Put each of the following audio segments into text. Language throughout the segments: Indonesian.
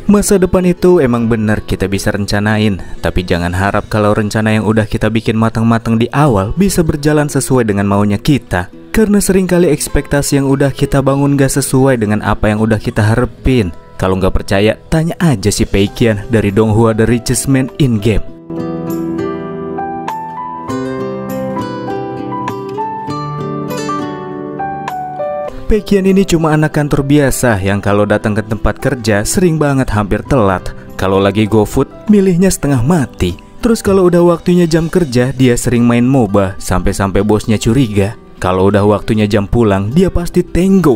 Masa depan itu emang benar kita bisa rencanain, tapi jangan harap kalau rencana yang udah kita bikin matang-matang di awal bisa berjalan sesuai dengan maunya kita. Karena seringkali ekspektasi yang udah kita bangun gak sesuai dengan apa yang udah kita harapin. Kalau nggak percaya, tanya aja si Peikian dari Donghua The Richest Man in Game. Peikian ini cuma anak kantor biasa yang kalau datang ke tempat kerja sering banget hampir telat. Kalau lagi GoFood, milihnya setengah mati. Terus kalau udah waktunya jam kerja, dia sering main MOBA sampai-sampai bosnya curiga. Kalau udah waktunya jam pulang, dia pasti tank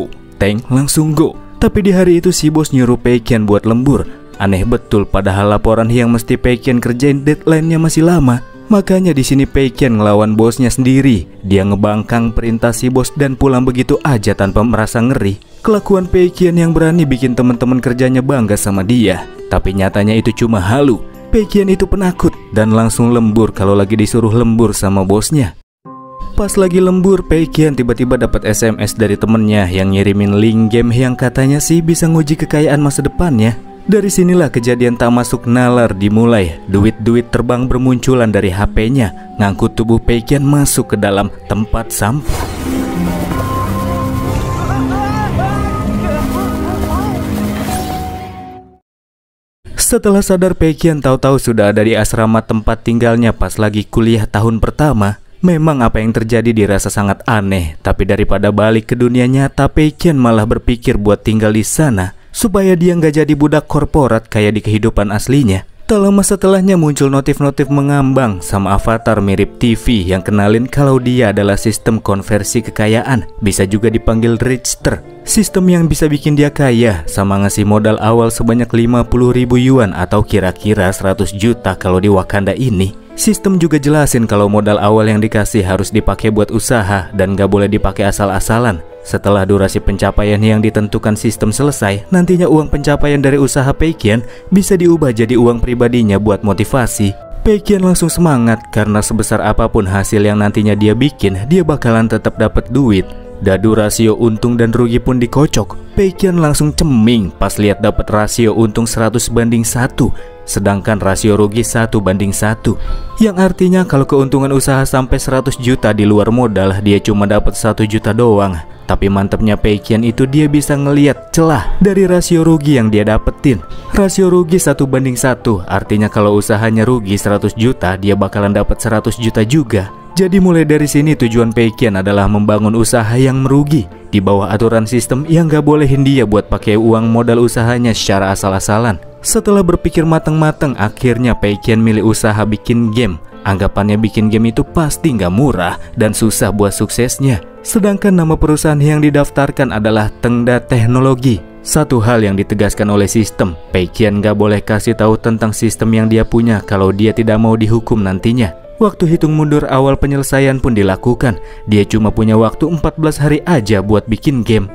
langsung go. Tapi di hari itu si bos nyuruh Peikian buat lembur. Aneh betul, padahal laporan yang mesti Peikian kerjain deadline-nya masih lama. Makanya di sini Peikian ngelawan bosnya sendiri. Dia ngebangkang perintah si bos dan pulang begitu aja tanpa merasa ngeri. Kelakuan Peikian yang berani bikin teman-teman kerjanya bangga sama dia. Tapi nyatanya itu cuma halu. Peikian itu penakut dan langsung lembur kalau lagi disuruh lembur sama bosnya. Pas lagi lembur, Peikian tiba-tiba dapat SMS dari temennya yang ngirimin link game yang katanya sih bisa nguji kekayaan masa depannya. Dari sinilah kejadian tak masuk nalar dimulai. Duit-duit terbang bermunculan dari HP-nya, ngangkut tubuh Peikian masuk ke dalam tempat sampah. Setelah sadar, Peikian tahu-tahu sudah ada di asrama tempat tinggalnya pas lagi kuliah tahun pertama. Memang apa yang terjadi dirasa sangat aneh, tapi daripada balik ke dunia nyata, Peikian malah berpikir buat tinggal di sana supaya dia nggak jadi budak korporat kayak di kehidupan aslinya. Tak lama setelahnya muncul notif-notif mengambang sama avatar mirip TV yang kenalin kalau dia adalah sistem konversi kekayaan, bisa juga dipanggil Richter. Sistem yang bisa bikin dia kaya sama ngasih modal awal sebanyak 50.000 yuan atau kira-kira 100 juta kalau di Wakanda ini. Sistem juga jelasin kalau modal awal yang dikasih harus dipakai buat usaha dan gak boleh dipakai asal-asalan. Setelah durasi pencapaian yang ditentukan sistem selesai, nantinya uang pencapaian dari usaha Peikian bisa diubah jadi uang pribadinya buat motivasi. Peikian langsung semangat karena sebesar apapun hasil yang nantinya dia bikin, dia bakalan tetap dapat duit. Dadu rasio untung dan rugi pun dikocok. Peikian langsung ceming pas lihat dapat rasio untung 100:1, sedangkan rasio rugi 1:1. Yang artinya kalau keuntungan usaha sampai 100 juta di luar modal, dia cuma dapat 1 juta doang. Tapi mantepnya Peikian itu dia bisa ngeliat celah dari rasio rugi yang dia dapetin. Rasio rugi 1:1, artinya kalau usahanya rugi 100 juta, dia bakalan dapat 100 juta juga. Jadi mulai dari sini tujuan Peikian adalah membangun usaha yang merugi di bawah aturan sistem yang gak bolehin dia buat pakai uang modal usahanya secara asal-asalan. Setelah berpikir matang-matang, akhirnya Peikian milih usaha bikin game. Anggapannya bikin game itu pasti nggak murah dan susah buat suksesnya. Sedangkan nama perusahaan yang didaftarkan adalah Tengda Teknologi. Satu hal yang ditegaskan oleh sistem, Peikian nggak boleh kasih tahu tentang sistem yang dia punya kalau dia tidak mau dihukum nantinya. Waktu hitung mundur awal penyelesaian pun dilakukan. Dia cuma punya waktu 14 hari aja buat bikin game.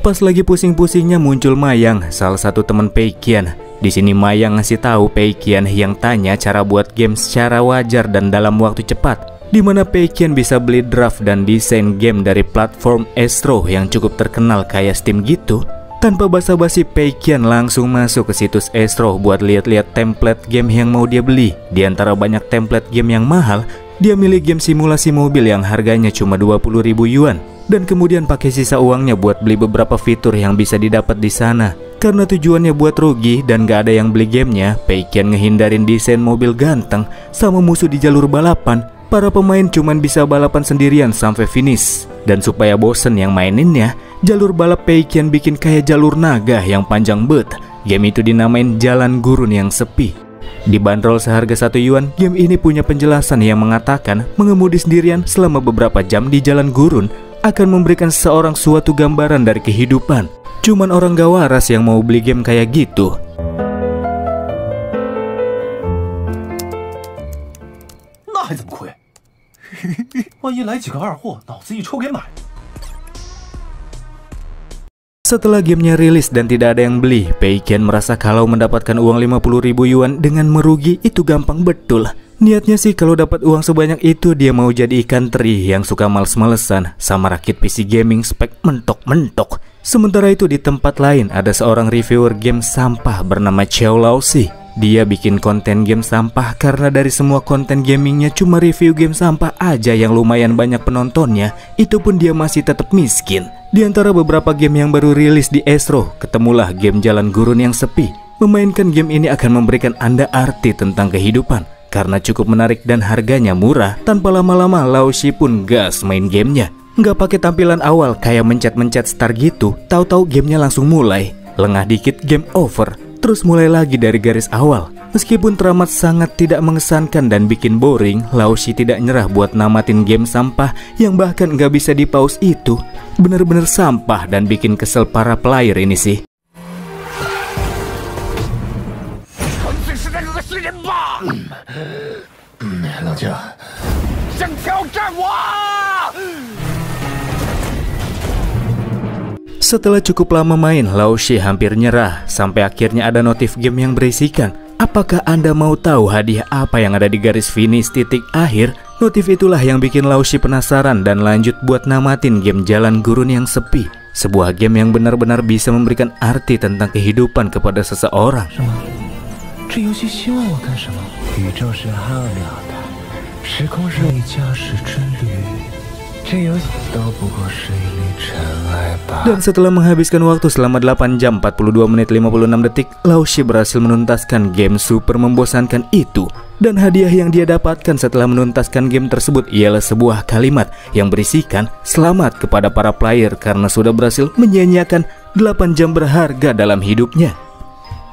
Pas lagi pusing-pusingnya muncul Mayang, salah satu teman Peikian. Di sini Mayang ngasih tahu Peikian yang tanya cara buat game secara wajar dan dalam waktu cepat, di mana Peikian bisa beli draft dan desain game dari platform Astro yang cukup terkenal kayak Steam gitu. Tanpa basa-basi, Peikian langsung masuk ke situs Astro buat lihat-lihat template game yang mau dia beli. Di antara banyak template game yang mahal, dia milih game simulasi mobil yang harganya cuma 20.000 yuan. Dan kemudian pakai sisa uangnya buat beli beberapa fitur yang bisa didapat di sana. Karena tujuannya buat rugi dan gak ada yang beli gamenya, Peikian ngehindarin desain mobil ganteng sama musuh di jalur balapan. Para pemain cuman bisa balapan sendirian sampai finish. Dan supaya bosen yang maininnya, jalur balap Peikian bikin kayak jalur naga yang panjang bet. Game itu dinamain Jalan Gurun yang Sepi. Dibanderol seharga 1 yuan, game ini punya penjelasan yang mengatakan mengemudi sendirian selama beberapa jam di Jalan Gurun akan memberikan seseorang suatu gambaran dari kehidupan. Cuman orang gak waras yang mau beli game kayak gitu. Setelah gamenya rilis dan tidak ada yang beli, Peikian merasa kalau mendapatkan uang 50.000 yuan dengan merugi itu gampang betul. Niatnya sih kalau dapat uang sebanyak itu dia mau jadi ikan teri yang suka males-malesan sama rakit PC gaming spek mentok-mentok. Sementara itu di tempat lain ada seorang reviewer game sampah bernama Xiao Laoxi. Dia bikin konten game sampah karena dari semua konten gamingnya cuma review game sampah aja yang lumayan banyak penontonnya. Itu pun dia masih tetap miskin. Di antara beberapa game yang baru rilis di Astro, ketemulah game Jalan Gurun yang Sepi. Memainkan game ini akan memberikan Anda arti tentang kehidupan karena cukup menarik dan harganya murah. Tanpa lama-lama Laoxi pun gas main gamenya. Nggak pakai tampilan awal kayak mencet-mencet start gitu, tahu-tahu gamenya langsung mulai. Lengah dikit game over, terus mulai lagi dari garis awal. Meskipun teramat sangat tidak mengesankan dan bikin boring, Laoxi tidak nyerah buat namatin game sampah yang bahkan nggak bisa di pause itu. Bener-bener sampah dan bikin kesel para player ini sih. Setelah cukup lama main, Laoxi hampir nyerah sampai akhirnya ada notif game yang berisikan, apakah Anda mau tahu hadiah apa yang ada di garis finish titik akhir? Notif itulah yang bikin Laoxi penasaran dan lanjut buat namatin game Jalan Gurun yang Sepi. Sebuah game yang benar-benar bisa memberikan arti tentang kehidupan kepada seseorang. Dan setelah menghabiskan waktu selama 8 jam 42 menit 56 detik, Laoxi berhasil menuntaskan game super membosankan itu. Dan hadiah yang dia dapatkan setelah menuntaskan game tersebut ialah sebuah kalimat yang berisikan selamat kepada para player karena sudah berhasil menyia-nyiakan 8 jam berharga dalam hidupnya.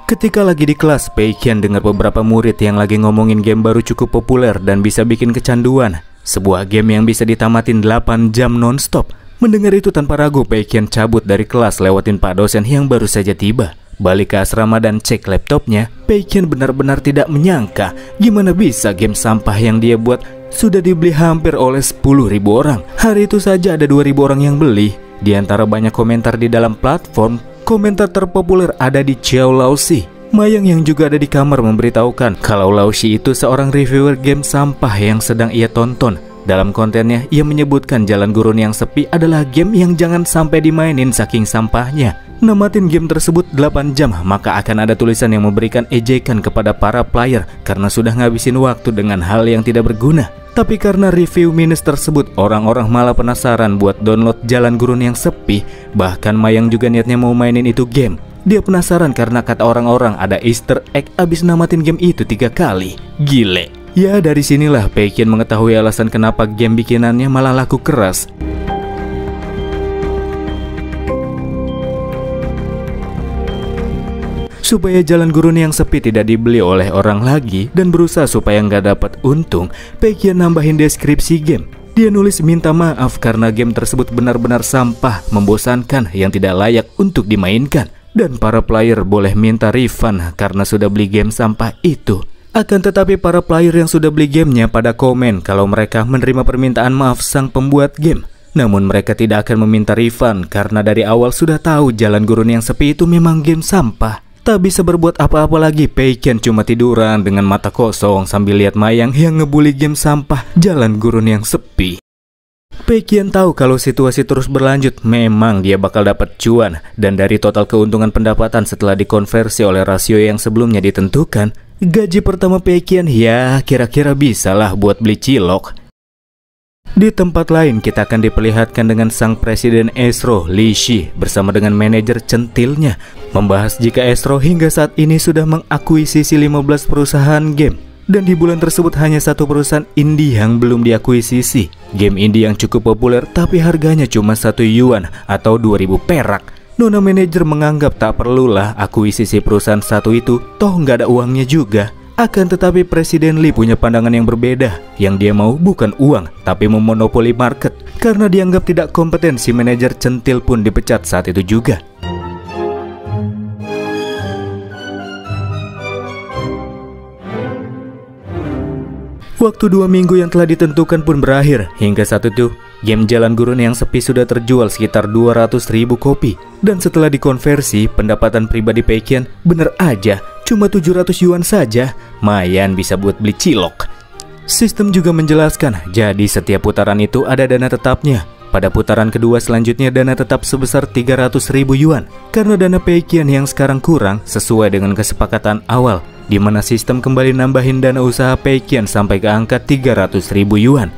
Ketika lagi di kelas, Pei Qian dengar beberapa murid yang lagi ngomongin game baru cukup populer dan bisa bikin kecanduan. Sebuah game yang bisa ditamatin 8 jam non-stop. Mendengar itu tanpa ragu, Pei Qian cabut dari kelas lewatin Pak dosen yang baru saja tiba. Balik ke asrama dan cek laptopnya, Pei Qian benar-benar tidak menyangka gimana bisa game sampah yang dia buat sudah dibeli hampir oleh 10.000 orang. Hari itu saja ada 2.000 orang yang beli. Di antara banyak komentar di dalam platform, komentar terpopuler ada di Xiao Laoxi. Mayang yang juga ada di kamar memberitahukan kalau Laoxi itu seorang reviewer game sampah yang sedang ia tonton. Dalam kontennya, ia menyebutkan Jalan Gurun yang Sepi adalah game yang jangan sampai dimainin saking sampahnya. Namatin game tersebut 8 jam, maka akan ada tulisan yang memberikan ejekan kepada para player karena sudah ngabisin waktu dengan hal yang tidak berguna. Tapi karena review minus tersebut, orang-orang malah penasaran buat download Jalan Gurun yang Sepi. Bahkan Mayang juga niatnya mau mainin itu game. Dia penasaran karena kata orang-orang ada easter egg abis namatin game itu 3 kali. Gile. Ya, dari sinilah Pei Qian mengetahui alasan kenapa game bikinannya malah laku keras. Supaya Jalan Gurun yang Sepi tidak dibeli oleh orang lagi dan berusaha supaya nggak dapat untung, Pei Qian nambahin deskripsi game. Dia nulis minta maaf karena game tersebut benar-benar sampah, membosankan, yang tidak layak untuk dimainkan. Dan para player boleh minta refund karena sudah beli game sampah itu. Akan tetapi para player yang sudah beli gamenya pada komen kalau mereka menerima permintaan maaf sang pembuat game. Namun mereka tidak akan meminta refund karena dari awal sudah tahu Jalan Gurun yang Sepi itu memang game sampah. Tak bisa berbuat apa-apa lagi, Pei Qian cuma tiduran dengan mata kosong sambil lihat Mayang yang ngebully game sampah Jalan Gurun yang Sepi. Pei Qian tahu kalau situasi terus berlanjut memang dia bakal dapat cuan, dan dari total keuntungan pendapatan setelah dikonversi oleh rasio yang sebelumnya ditentukan, gaji pertama Pei Qian ya kira-kira bisalah buat beli cilok. Di tempat lain kita akan diperlihatkan dengan sang presiden Astro, Li Shi, bersama dengan manajer centilnya membahas jika Astro hingga saat ini sudah mengakuisisi 15 perusahaan game. Dan di bulan tersebut hanya satu perusahaan indie yang belum diakuisisi. Game indie yang cukup populer tapi harganya cuma 1 yuan atau 2.000 perak. Nona manajer menganggap tak perlulah akuisisi perusahaan satu itu, toh nggak ada uangnya juga. Akan tetapi Presiden Li punya pandangan yang berbeda. Yang dia mau bukan uang, tapi memonopoli market. Karena dianggap tidak kompeten, si manajer centil pun dipecat saat itu juga. Waktu 2 minggu yang telah ditentukan pun berakhir. Hingga saat itu, game Jalan Gurun yang Sepi sudah terjual sekitar 200.000 kopi. Dan setelah dikonversi, pendapatan pribadi Pei Qian bener aja cuma 700 yuan saja. Mayan bisa buat beli cilok. Sistem juga menjelaskan, jadi setiap putaran itu ada dana tetapnya. Pada putaran kedua selanjutnya dana tetap sebesar 300.000 yuan. Karena dana Peikian yang sekarang kurang sesuai dengan kesepakatan awal, di mana sistem kembali nambahin dana usaha Peikian sampai ke angka 300.000 yuan.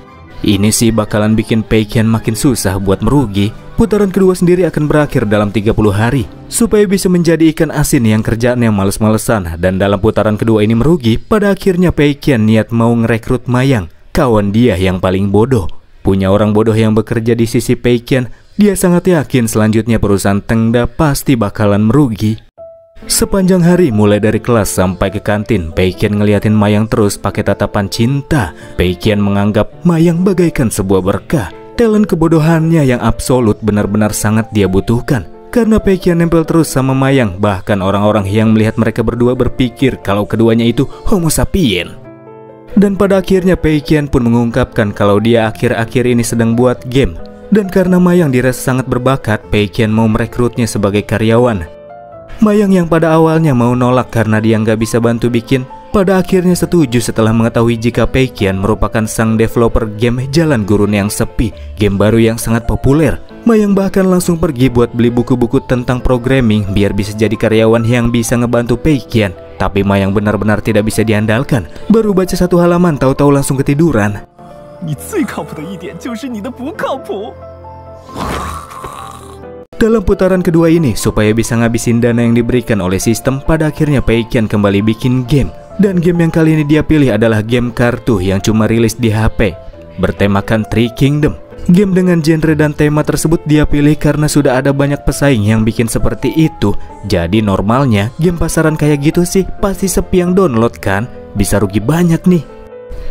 Ini sih bakalan bikin Peikian makin susah buat merugi. Putaran kedua sendiri akan berakhir dalam 30 hari, supaya bisa menjadi ikan asin yang kerjaannya males-malesan. Dan dalam putaran kedua ini merugi, pada akhirnya Peikian niat mau ngerekrut Mayang, kawan dia yang paling bodoh. Punya orang bodoh yang bekerja di sisi Peikian, dia sangat yakin selanjutnya perusahaan Tengda pasti bakalan merugi. Sepanjang hari mulai dari kelas sampai ke kantin, Peikian ngeliatin Mayang terus pakai tatapan cinta. Peikian menganggap Mayang bagaikan sebuah berkah. Talent kebodohannya yang absolut benar-benar sangat dia butuhkan. Karena Peikian nempel terus sama Mayang, bahkan orang-orang yang melihat mereka berdua berpikir kalau keduanya itu homo sapien. Dan pada akhirnya Peikian pun mengungkapkan kalau dia akhir-akhir ini sedang buat game. Dan karena Mayang dirasa sangat berbakat, Peikian mau merekrutnya sebagai karyawan. Mayang yang pada awalnya mau nolak karena dia nggak bisa bantu bikin, pada akhirnya setuju setelah mengetahui jika Peikian merupakan sang developer game Jalan Gurun yang Sepi, game baru yang sangat populer. Mayang bahkan langsung pergi buat beli buku-buku tentang programming biar bisa jadi karyawan yang bisa ngebantu Peikian. Tapi Mayang benar-benar tidak bisa diandalkan. Baru baca satu halaman tahu-tahu langsung ketiduran. Dalam putaran kedua ini, supaya bisa ngabisin dana yang diberikan oleh sistem, pada akhirnya Peikian kembali bikin game. Dan game yang kali ini dia pilih adalah game kartu yang cuma rilis di HP, bertemakan Three Kingdom. Game dengan genre dan tema tersebut dia pilih karena sudah ada banyak pesaing yang bikin seperti itu. Jadi normalnya game pasaran kayak gitu sih pasti sepi yang download kan, bisa rugi banyak nih.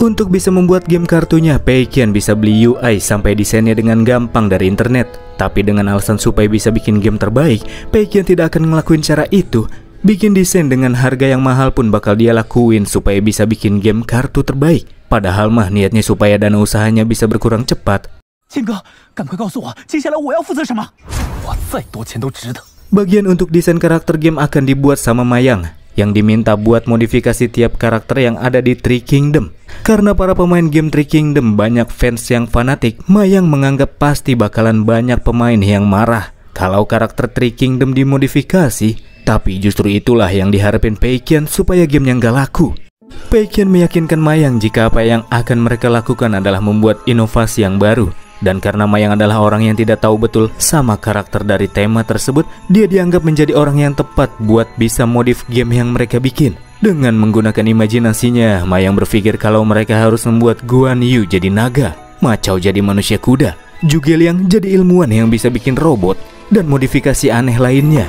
Untuk bisa membuat game kartunya, Peikian bisa beli UI sampai desainnya dengan gampang dari internet. Tapi dengan alasan supaya bisa bikin game terbaik, Peikian tidak akan ngelakuin cara itu. Bikin desain dengan harga yang mahal pun bakal dia lakuin supaya bisa bikin game kartu terbaik. Padahal mah niatnya supaya dana usahanya bisa berkurang cepat. Bagian untuk desain karakter game akan dibuat sama Mayang, yang diminta buat modifikasi tiap karakter yang ada di Three Kingdom. Karena para pemain game Three Kingdom banyak fans yang fanatik, Mayang menganggap pasti bakalan banyak pemain yang marah kalau karakter Three Kingdom dimodifikasi. Tapi justru itulah yang diharapin Peikian supaya gamenya nggak laku. Peikian meyakinkan Mayang jika apa yang akan mereka lakukan adalah membuat inovasi yang baru. Dan karena Mayang adalah orang yang tidak tahu betul sama karakter dari tema tersebut, dia dianggap menjadi orang yang tepat buat bisa modif game yang mereka bikin. Dengan menggunakan imajinasinya, Mayang berpikir kalau mereka harus membuat Guan Yu jadi naga, Macau jadi manusia kuda, Zhuge Liang jadi ilmuwan yang bisa bikin robot, dan modifikasi aneh lainnya.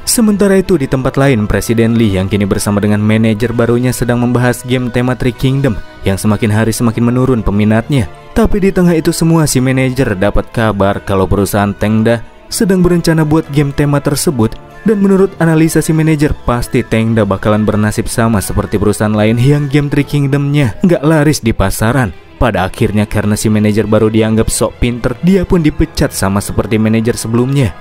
Sementara itu di tempat lain, Presiden Lee yang kini bersama dengan manajer barunya sedang membahas game tema Three Kingdom yang semakin hari semakin menurun peminatnya. Tapi di tengah itu semua si manajer dapat kabar kalau perusahaan Tengda sedang berencana buat game tema tersebut. Dan menurut analisa si manajer, pasti Tengda bakalan bernasib sama seperti perusahaan lain yang game Three Kingdom-nya nggak laris di pasaran. Pada akhirnya karena si manajer baru dianggap sok pinter, dia pun dipecat sama seperti manajer sebelumnya.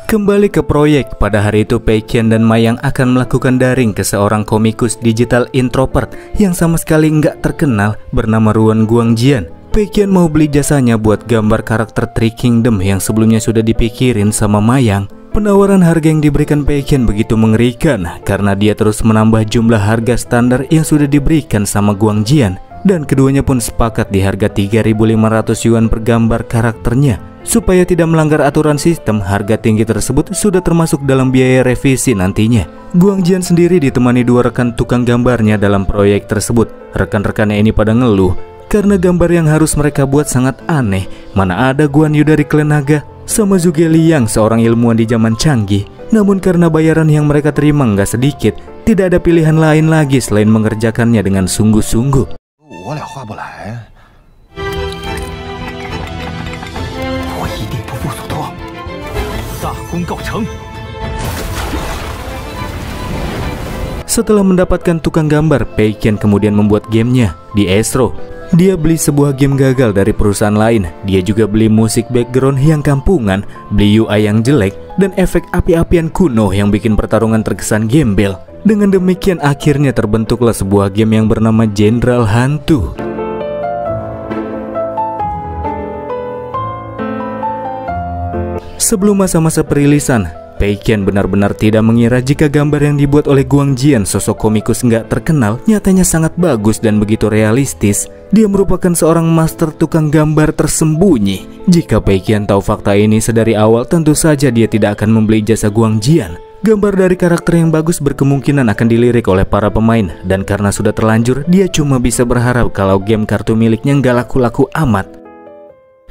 Kembali ke proyek, pada hari itu Peikian dan Mayang akan melakukan daring ke seorang komikus digital introvert yang sama sekali nggak terkenal bernama Ruan Guangjian. Peikian mau beli jasanya buat gambar karakter Three Kingdom yang sebelumnya sudah dipikirin sama Mayang. Penawaran harga yang diberikan Peikian begitu mengerikan karena dia terus menambah jumlah harga standar yang sudah diberikan sama Guangjian. Dan keduanya pun sepakat di harga 3.500 yuan per gambar karakternya. Supaya tidak melanggar aturan sistem, harga tinggi tersebut sudah termasuk dalam biaya revisi nantinya. Guangjian sendiri ditemani dua rekan tukang gambarnya dalam proyek tersebut. Rekan-rekannya ini pada ngeluh karena gambar yang harus mereka buat sangat aneh. Mana ada Guan Yu dari klan naga sama Zhuge Liang seorang ilmuwan di zaman canggih. Namun karena bayaran yang mereka terima nggak sedikit, tidak ada pilihan lain lagi selain mengerjakannya dengan sungguh-sungguh. Setelah mendapatkan tukang gambar, Peikian kemudian membuat gamenya di Astro. Dia beli sebuah game gagal dari perusahaan lain. Dia juga beli musik background yang kampungan, beli UI yang jelek, dan efek api-apian kuno yang bikin pertarungan terkesan gembel. Dengan demikian akhirnya terbentuklah sebuah game yang bernama Jenderal Hantu. Sebelum masa-masa perilisan, Peikian benar-benar tidak mengira jika gambar yang dibuat oleh Guangjian, sosok komikus nggak terkenal, nyatanya sangat bagus dan begitu realistis. Dia merupakan seorang master tukang gambar tersembunyi. Jika Peikian tahu fakta ini sedari awal, tentu saja dia tidak akan membeli jasa Guangjian. Gambar dari karakter yang bagus berkemungkinan akan dilirik oleh para pemain, dan karena sudah terlanjur, dia cuma bisa berharap kalau game kartu miliknya nggak laku-laku amat.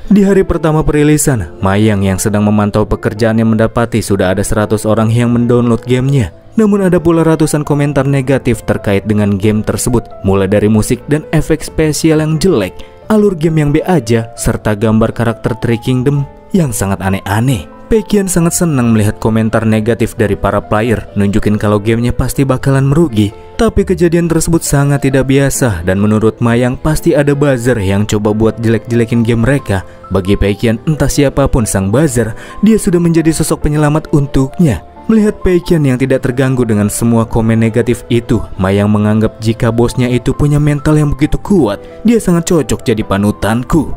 Di hari pertama perilisan, Mayang yang sedang memantau pekerjaannya mendapati sudah ada 100 orang yang mendownload gamenya. Namun ada pula ratusan komentar negatif terkait dengan game tersebut, mulai dari musik dan efek spesial yang jelek, alur game yang B aja, serta gambar karakter Three Kingdom yang sangat aneh-aneh. Peikian sangat senang melihat komentar negatif dari para player, nunjukin kalau gamenya pasti bakalan merugi. Tapi kejadian tersebut sangat tidak biasa, dan menurut Mayang pasti ada buzzer yang coba buat jelek-jelekin game mereka. Bagi Peikian, entah siapapun sang buzzer, dia sudah menjadi sosok penyelamat untuknya. Melihat Peikian yang tidak terganggu dengan semua komen negatif itu, Mayang menganggap jika bosnya itu punya mental yang begitu kuat, dia sangat cocok jadi panutanku.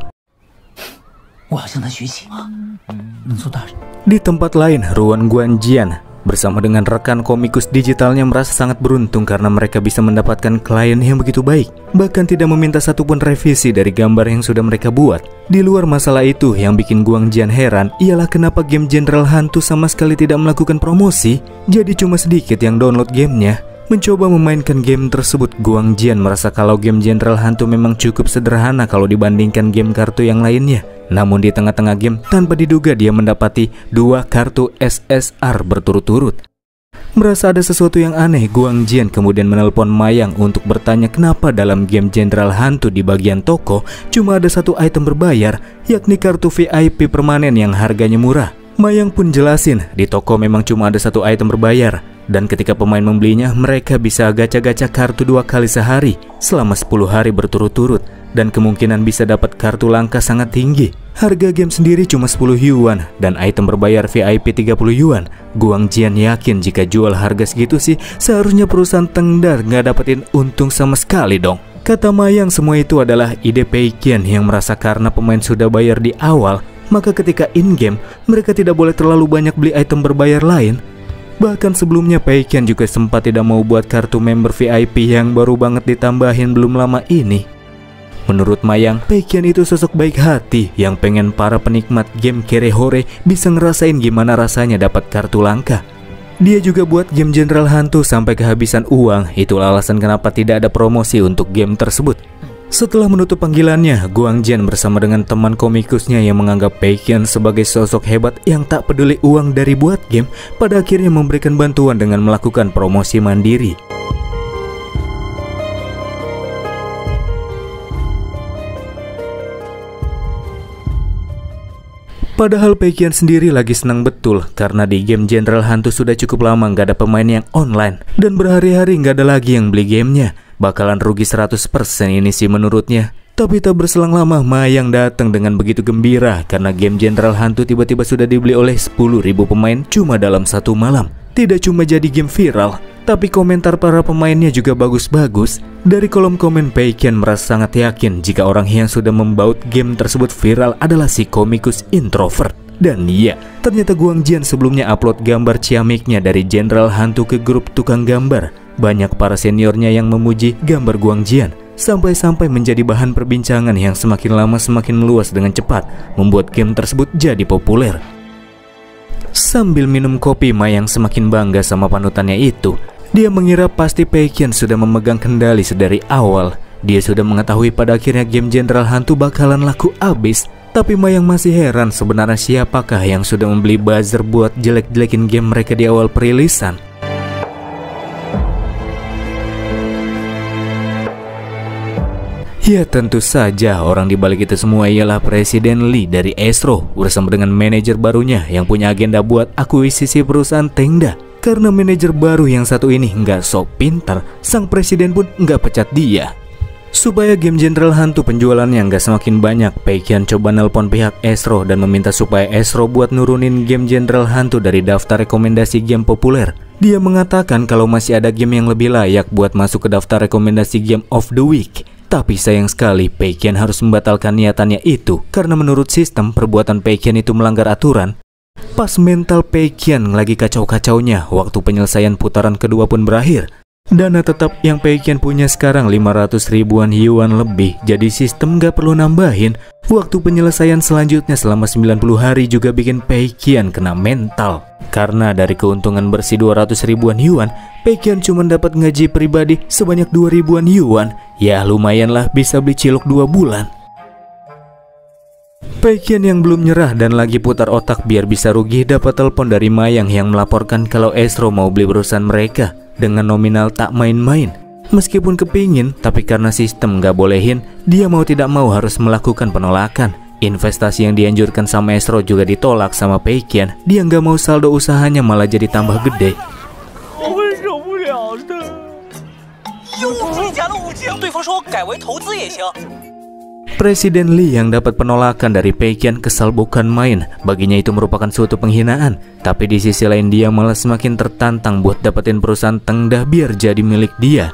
Di tempat lain, Ruan Guangjian bersama dengan rekan komikus digitalnya merasa sangat beruntung karena mereka bisa mendapatkan klien yang begitu baik, bahkan tidak meminta satupun revisi dari gambar yang sudah mereka buat. Di luar masalah itu, yang bikin Guangjian heran ialah kenapa game Jenderal Hantu sama sekali tidak melakukan promosi, jadi cuma sedikit yang download gamenya. Mencoba memainkan game tersebut, Guangjian merasa kalau game Jenderal Hantu memang cukup sederhana kalau dibandingkan game kartu yang lainnya. Namun di tengah-tengah game, tanpa diduga dia mendapati 2 kartu SSR berturut-turut. Merasa ada sesuatu yang aneh, Guangjian kemudian menelpon Mayang untuk bertanya kenapa dalam game Jenderal Hantu di bagian toko cuma ada 1 item berbayar, yakni kartu VIP permanen yang harganya murah. Mayang pun jelasin, di toko memang cuma ada 1 item berbayar, dan ketika pemain membelinya, mereka bisa gacha-gacha kartu 2 kali sehari selama 10 hari berturut-turut, dan kemungkinan bisa dapat kartu langka sangat tinggi. Harga game sendiri cuma 10 yuan, dan item berbayar VIP 30 yuan. Guangjian yakin jika jual harga segitu sih, seharusnya perusahaan Tengdar nggak dapetin untung sama sekali dong. Kata Mayang, semua itu adalah ide Peikian yang merasa karena pemain sudah bayar di awal, maka ketika in-game, mereka tidak boleh terlalu banyak beli item berbayar lain. Bahkan sebelumnya Peikian juga sempat tidak mau buat kartu member VIP yang baru banget ditambahin belum lama ini. Menurut Mayang, Peikian itu sosok baik hati yang pengen para penikmat game Kerehore bisa ngerasain gimana rasanya dapat kartu langka. Dia juga buat game Jenderal Hantu sampai kehabisan uang, itulah alasan kenapa tidak ada promosi untuk game tersebut. Setelah menutup panggilannya, Guangjian bersama dengan teman komikusnya yang menganggap Peikian sebagai sosok hebat yang tak peduli uang dari buat game, pada akhirnya memberikan bantuan dengan melakukan promosi mandiri. Padahal Peikian sendiri lagi senang betul karena di game Jenderal Hantu sudah cukup lama nggak ada pemain yang online, dan berhari-hari nggak ada lagi yang beli gamenya. Bakalan rugi 100% ini sih menurutnya. Tapi tak berselang lama, Mayang datang dengan begitu gembira karena game Jenderal Hantu tiba-tiba sudah dibeli oleh 10.000 pemain cuma dalam 1 malam. Tidak cuma jadi game viral, tapi komentar para pemainnya juga bagus-bagus. Dari kolom komen, Peikian merasa sangat yakin jika orang yang sudah membaut game tersebut viral adalah si komikus introvert. Dan iya, ternyata Guangjian sebelumnya upload gambar ciamiknya dari Jenderal Hantu ke grup tukang gambar. Banyak para seniornya yang memuji gambar Guangjian, sampai-sampai menjadi bahan perbincangan yang semakin lama semakin meluas dengan cepat, membuat game tersebut jadi populer. Sambil minum kopi, Mayang semakin bangga sama panutannya itu. Dia mengira pasti Peikian sudah memegang kendali sedari awal. Dia sudah mengetahui pada akhirnya game Jenderal Hantu bakalan laku abis. Tapi Mayang masih heran sebenarnya siapakah yang sudah membeli buzzer buat jelek-jelekin game mereka di awal perilisan. Ya tentu saja orang di balik itu semua ialah Presiden Lee dari Astro bersama dengan manajer barunya yang punya agenda buat akuisisi perusahaan Tengda. Karena manajer baru yang satu ini nggak sok pintar, sang presiden pun nggak pecat dia. Supaya game Jenderal Hantu penjualannya nggak semakin banyak, Peikian coba nelpon pihak Esro dan meminta supaya Esro buat nurunin game Jenderal Hantu dari daftar rekomendasi game populer. Dia mengatakan kalau masih ada game yang lebih layak buat masuk ke daftar rekomendasi Game of the Week. Tapi sayang sekali, Peikian harus membatalkan niatannya itu karena menurut sistem perbuatan Peikian itu melanggar aturan. Pas mental Peikian lagi kacau-kacaunya, waktu penyelesaian putaran kedua pun berakhir. Dana tetap yang Peikian punya sekarang 500 ribuan yuan lebih, jadi sistem gak perlu nambahin. Waktu penyelesaian selanjutnya selama 90 hari juga bikin Peikian kena mental. Karena dari keuntungan bersih 200 ribuan yuan, Peikian cuma dapat gaji pribadi sebanyak 2 ribuan yuan. Ya lumayan lah, bisa beli cilok 2 bulan. Peikian yang belum nyerah dan lagi putar otak biar bisa rugi dapat telepon dari Mayang yang melaporkan kalau Esro mau beli perusahaan mereka dengan nominal tak main-main. Meskipun kepingin, tapi karena sistem gak bolehin, dia mau tidak mau harus melakukan penolakan. Investasi yang dianjurkan sama Esro juga ditolak sama Peikian. Dia gak mau saldo usahanya malah jadi tambah gede. Presiden Lee yang dapat penolakan dari Peikian kesal bukan main. Baginya itu merupakan suatu penghinaan. Tapi di sisi lain dia malah semakin tertantang buat dapetin perusahaan Tengda biar jadi milik dia.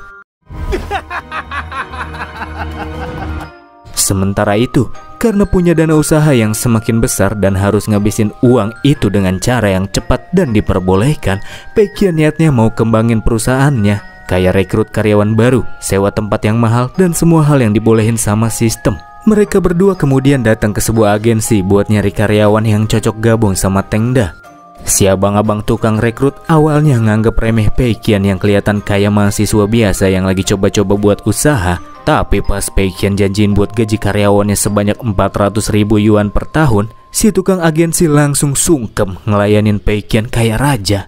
Sementara itu, karena punya dana usaha yang semakin besar dan harus ngabisin uang itu dengan cara yang cepat dan diperbolehkan, Peikian niatnya mau kembangin perusahaannya. Kayak rekrut karyawan baru, sewa tempat yang mahal, dan semua hal yang dibolehin sama sistem. Mereka berdua kemudian datang ke sebuah agensi buat nyari karyawan yang cocok gabung sama Tengda. Si abang-abang tukang rekrut awalnya nganggep remeh Peikian yang kelihatan kayak mahasiswa biasa yang lagi coba-coba buat usaha. Tapi pas Peikian janjiin buat gaji karyawannya sebanyak 400 ribu yuan per tahun, si tukang agensi langsung sungkem ngelayanin Peikian kayak raja.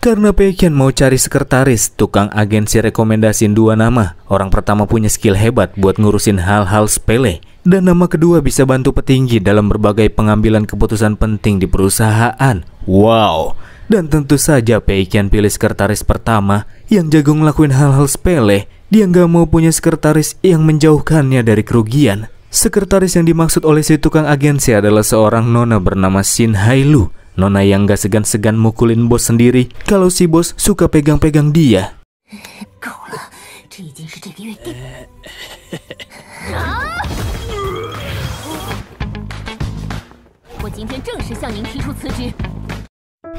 Karena Peikian mau cari sekretaris, tukang agensi rekomendasiin 2 nama. Orang pertama punya skill hebat buat ngurusin hal-hal sepele, dan nama kedua bisa bantu petinggi dalam berbagai pengambilan keputusan penting di perusahaan. Wow! Dan tentu saja Peikian pilih sekretaris pertama yang jago ngelakuin hal-hal sepele. Dia nggak mau punya sekretaris yang menjauhkannya dari kerugian. Sekretaris yang dimaksud oleh si tukang agensi adalah seorang nona bernama Shin Hailu. Nona yang gak segan-segan mukulin bos sendiri kalau si bos suka pegang-pegang dia.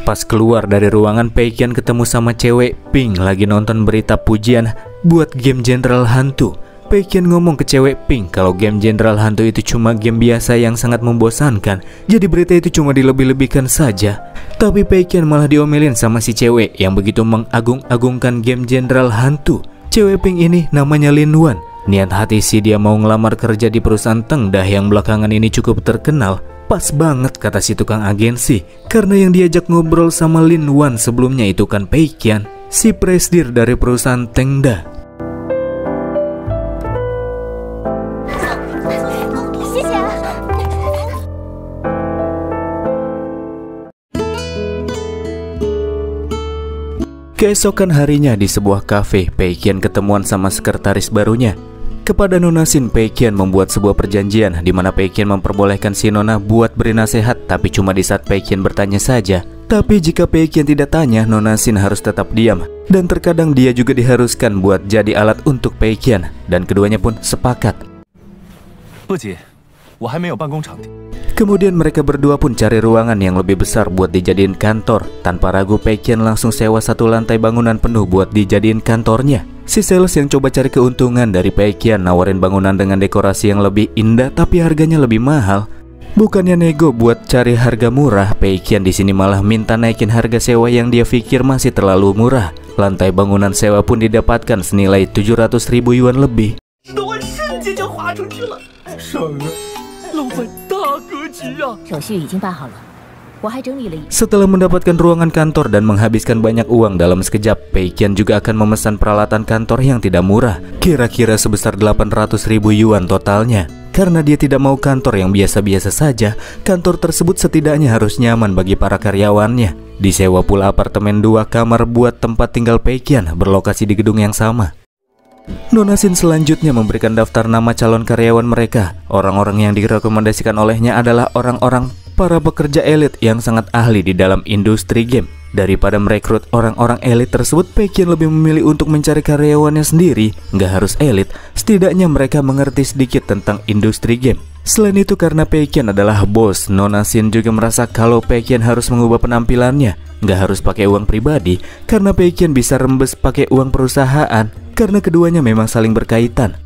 Pas keluar dari ruangan, Peikian ketemu sama cewek Pink lagi nonton berita pujian buat game Jenderal Hantu. Peikian ngomong ke cewek Pink kalau game Jenderal Hantu itu cuma game biasa yang sangat membosankan. Jadi berita itu cuma dilebih-lebihkan saja. Tapi Peikian malah diomelin sama si cewek yang begitu mengagung-agungkan game Jenderal Hantu. Cewek Pink ini namanya Lin Wan. Niat hati sih dia mau ngelamar kerja di perusahaan Tengda yang belakangan ini cukup terkenal. Pas banget kata si tukang agensi, karena yang diajak ngobrol sama Lin Wan sebelumnya itu kan Peikian, si presidir dari perusahaan Tengda. Keesokan harinya di sebuah kafe, Peikian ketemuan sama sekretaris barunya. Kepada Nona Shin, Peikian membuat sebuah perjanjian di mana Peikian memperbolehkan si Nona buat beri nasihat, tapi cuma di saat Peikian bertanya saja. Tapi jika Peikian tidak tanya, Nona Shin harus tetap diam. Dan terkadang dia juga diharuskan buat jadi alat untuk Peikian. Dan keduanya pun sepakat. Kemudian mereka berdua pun cari ruangan yang lebih besar buat dijadiin kantor. Tanpa ragu, Peikian langsung sewa 1 lantai bangunan penuh buat dijadiin kantornya. Si sales yang coba cari keuntungan dari Peikian nawarin bangunan dengan dekorasi yang lebih indah tapi harganya lebih mahal. Bukannya nego buat cari harga murah, Peikian di sini malah minta naikin harga sewa yang dia pikir masih terlalu murah. Lantai bangunan sewa pun didapatkan senilai 700 ribu yuan lebih. Setelah mendapatkan ruangan kantor dan menghabiskan banyak uang dalam sekejap, Peikian juga akan memesan peralatan kantor yang tidak murah, kira-kira sebesar 800 ribu yuan totalnya. Karena dia tidak mau kantor yang biasa-biasa saja, kantor tersebut setidaknya harus nyaman bagi para karyawannya. Disewa pula apartemen 2 kamar buat tempat tinggal Peikian berlokasi di gedung yang sama. Nona Shin selanjutnya memberikan daftar nama calon karyawan mereka. Orang-orang yang direkomendasikan olehnya adalah orang-orang para pekerja elit yang sangat ahli di dalam industri game. Daripada merekrut orang-orang elit tersebut, Peikian lebih memilih untuk mencari karyawannya sendiri. Nggak harus elit, setidaknya mereka mengerti sedikit tentang industri game. Selain itu, karena Peikian adalah bos, Nona Shin juga merasa kalau Peikian harus mengubah penampilannya. Nggak harus pakai uang pribadi, karena Peikian bisa rembes pakai uang perusahaan, karena keduanya memang saling berkaitan.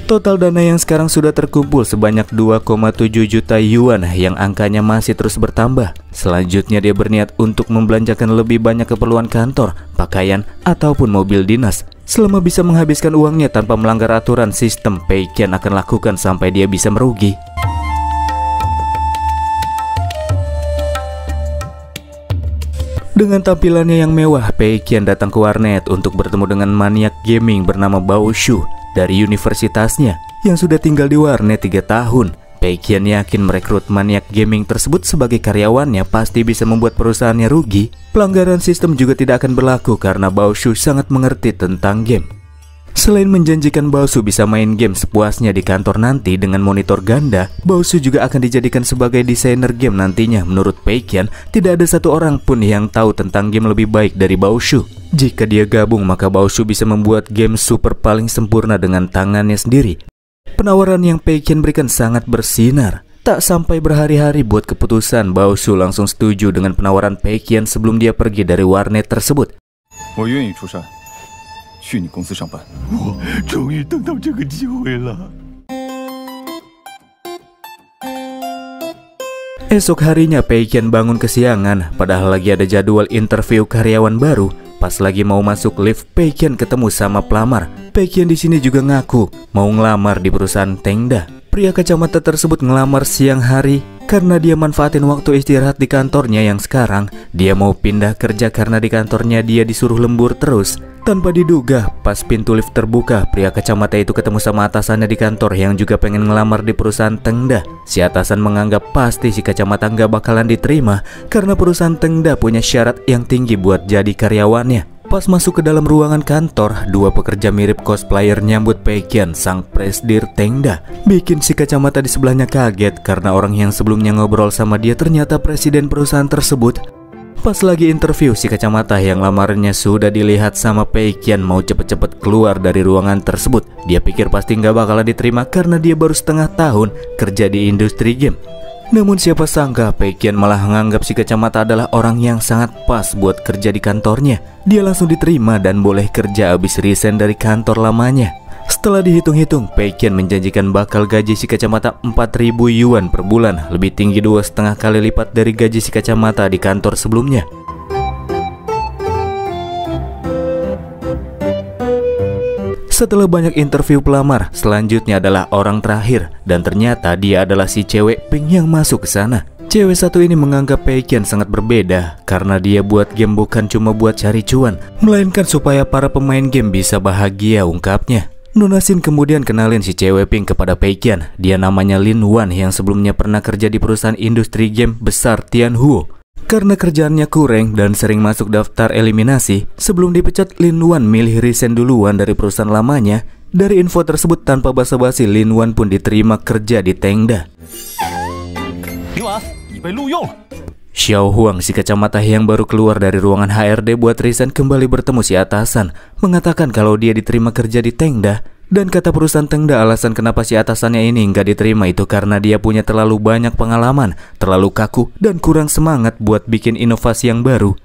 Total dana yang sekarang sudah terkumpul sebanyak 2,7 juta yuan yang angkanya masih terus bertambah. Selanjutnya dia berniat untuk membelanjakan lebih banyak keperluan kantor, pakaian, ataupun mobil dinas. Selama bisa menghabiskan uangnya tanpa melanggar aturan sistem, Peikian akan lakukan sampai dia bisa merugi. Dengan tampilannya yang mewah, Peikian datang ke warnet untuk bertemu dengan maniak gaming bernama Bao Shu dari universitasnya yang sudah tinggal di warnet 3 tahun. Peikian yakin merekrut maniak gaming tersebut sebagai karyawannya pasti bisa membuat perusahaannya rugi. Pelanggaran sistem juga tidak akan berlaku karena Bao Shu sangat mengerti tentang game. Selain menjanjikan Bao Shu bisa main game sepuasnya di kantor nanti dengan monitor ganda, Bao Shu juga akan dijadikan sebagai desainer game nantinya. Menurut Peikian, tidak ada satu orang pun yang tahu tentang game lebih baik dari Bao Shu. Jika dia gabung, maka Bao Shu bisa membuat game super paling sempurna dengan tangannya sendiri. Penawaran yang Peikian berikan sangat bersinar. Tak sampai berhari-hari buat keputusan, Bao Shu langsung setuju dengan penawaran Peikian sebelum dia pergi dari warnet tersebut. 我愿意出山，去你公司上班。我终于等到这个机会了。 Esok harinya Peikian bangun kesiangan, padahal lagi ada jadwal interview karyawan baru. Pas lagi mau masuk lift, Peikian ketemu sama pelamar. Peikian di sini juga ngaku mau ngelamar di perusahaan Tengda. Pria kacamata tersebut ngelamar siang hari karena dia manfaatin waktu istirahat di kantornya yang sekarang. Dia mau pindah kerja karena di kantornya dia disuruh lembur terus. Tanpa diduga, pas pintu lift terbuka, pria kacamata itu ketemu sama atasannya di kantor yang juga pengen ngelamar di perusahaan Tengda. Si atasan menganggap pasti si kacamata nggak bakalan diterima karena perusahaan Tengda punya syarat yang tinggi buat jadi karyawannya. Pas masuk ke dalam ruangan kantor, 2 pekerja mirip cosplayer nyambut Peikian, sang presdir Tengda. Bikin si kacamata di sebelahnya kaget karena orang yang sebelumnya ngobrol sama dia ternyata presiden perusahaan tersebut. Pas lagi interview, si kacamata yang lamarnya sudah dilihat sama Peikian mau cepet-cepet keluar dari ruangan tersebut. Dia pikir pasti nggak bakalan diterima karena dia baru setengah tahun kerja di industri game. Namun siapa sangka Peikian malah menganggap si kacamata adalah orang yang sangat pas buat kerja di kantornya. Dia langsung diterima dan boleh kerja abis resign dari kantor lamanya. Setelah dihitung-hitung, Peikian menjanjikan bakal gaji si kacamata 4.000 yuan per bulan, lebih tinggi 2,5 kali lipat dari gaji si kacamata di kantor sebelumnya. Setelah banyak interview pelamar, selanjutnya adalah orang terakhir, dan ternyata dia adalah si cewek pink yang masuk ke sana. Cewek satu ini menganggap Peikian sangat berbeda karena dia buat game bukan cuma buat cari cuan, melainkan supaya para pemain game bisa bahagia, ungkapnya. Nona Shin kemudian kenalin si cewek pink kepada Peikian. Dia namanya Lin Wan yang sebelumnya pernah kerja di perusahaan industri game besar Tianhuo. Karena kerjaannya kurang dan sering masuk daftar eliminasi, sebelum dipecat Lin Wan milih resign duluan dari perusahaan lamanya. Dari info tersebut tanpa basa-basi, Lin Wan pun diterima kerja di Tengda. Xiao Huang, si kacamata yang baru keluar dari ruangan HRD buat resign, kembali bertemu si atasan, mengatakan kalau dia diterima kerja di Tengda. Dan kata perusahaan Tengda, alasan kenapa si atasannya ini nggak diterima itu karena dia punya terlalu banyak pengalaman, terlalu kaku, dan kurang semangat buat bikin inovasi yang baru.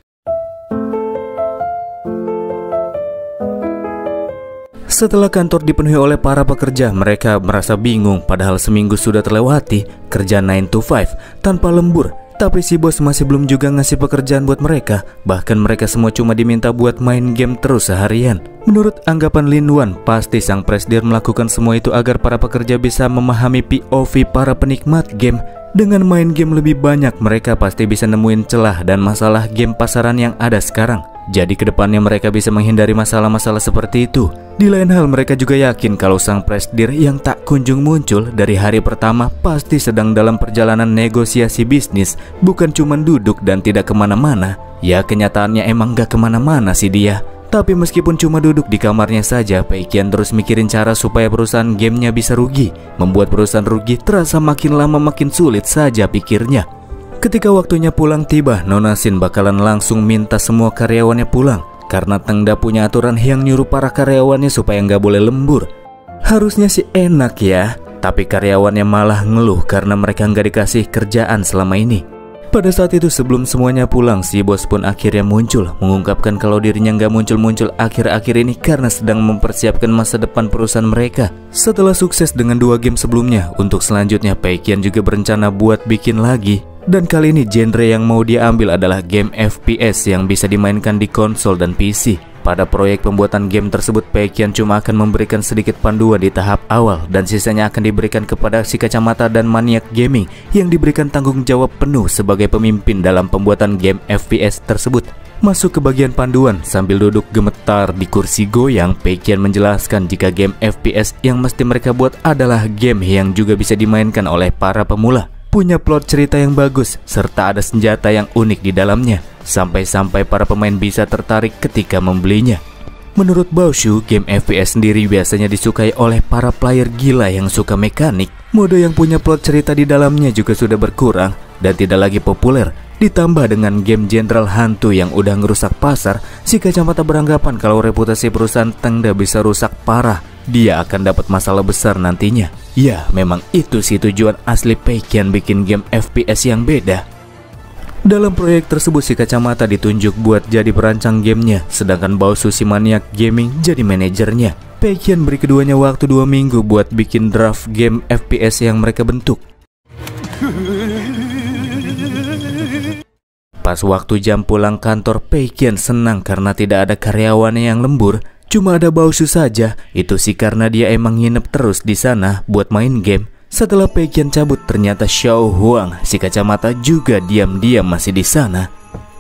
Setelah kantor dipenuhi oleh para pekerja, mereka merasa bingung padahal seminggu sudah terlewati, kerja 9 to 5 tanpa lembur. Tapi si bos masih belum juga ngasih pekerjaan buat mereka. Bahkan mereka semua cuma diminta buat main game terus seharian. Menurut anggapan Lin Wan, pasti sang presdir melakukan semua itu agar para pekerja bisa memahami POV para penikmat game. Dengan main game lebih banyak, mereka pasti bisa nemuin celah dan masalah game pasaran yang ada sekarang. Jadi kedepannya mereka bisa menghindari masalah-masalah seperti itu. Di lain hal mereka juga yakin kalau sang presidir yang tak kunjung muncul dari hari pertama pasti sedang dalam perjalanan negosiasi bisnis, bukan cuma duduk dan tidak kemana-mana. Ya kenyataannya emang gak kemana-mana sih dia. Tapi meskipun cuma duduk di kamarnya saja, Peikian terus mikirin cara supaya perusahaan gamenya bisa rugi. Membuat perusahaan rugi terasa makin lama makin sulit saja pikirnya. Ketika waktunya pulang tiba, Nona Shin bakalan langsung minta semua karyawannya pulang. Karena Tengda punya aturan yang nyuruh para karyawannya supaya nggak boleh lembur. Harusnya sih enak ya, tapi karyawannya malah ngeluh karena mereka nggak dikasih kerjaan selama ini. Pada saat itu sebelum semuanya pulang, si bos pun akhirnya muncul, mengungkapkan kalau dirinya nggak muncul-muncul akhir-akhir ini karena sedang mempersiapkan masa depan perusahaan mereka. Setelah sukses dengan 2 game sebelumnya, untuk selanjutnya Peikian juga berencana buat bikin lagi. Dan kali ini genre yang mau dia ambil adalah game FPS yang bisa dimainkan di konsol dan PC. Pada proyek pembuatan game tersebut, Peikian cuma akan memberikan sedikit panduan di tahap awal dan sisanya akan diberikan kepada si kacamata dan maniak gaming yang diberikan tanggung jawab penuh sebagai pemimpin dalam pembuatan game FPS tersebut. Masuk ke bagian panduan, sambil duduk gemetar di kursi goyang, Peikian menjelaskan jika game FPS yang mesti mereka buat adalah game yang juga bisa dimainkan oleh para pemula. Punya plot cerita yang bagus, serta ada senjata yang unik di dalamnya, sampai-sampai para pemain bisa tertarik ketika membelinya. Menurut Baoshu, game FPS sendiri biasanya disukai oleh para player gila yang suka mekanik. Mode yang punya plot cerita di dalamnya juga sudah berkurang dan tidak lagi populer. Ditambah dengan game jenderal hantu yang udah ngerusak pasar, si kacamata beranggapan kalau reputasi perusahaan Tengda bisa rusak parah. Dia akan dapat masalah besar nantinya. Ya, memang itu sih tujuan asli Peikian bikin game FPS yang beda. Dalam proyek tersebut si kacamata ditunjuk buat jadi perancang gamenya, sedangkan Baoshu si maniak gaming jadi manajernya. Peikian beri keduanya waktu 2 minggu buat bikin draft game FPS yang mereka bentuk. Pas waktu jam pulang kantor, Peikian senang karena tidak ada karyawannya yang lembur. Cuma ada Baoshu saja, itu sih karena dia emang nginep terus di sana buat main game. Setelah Peikian cabut, ternyata Xiao Huang, si kacamata juga diam-diam masih di sana.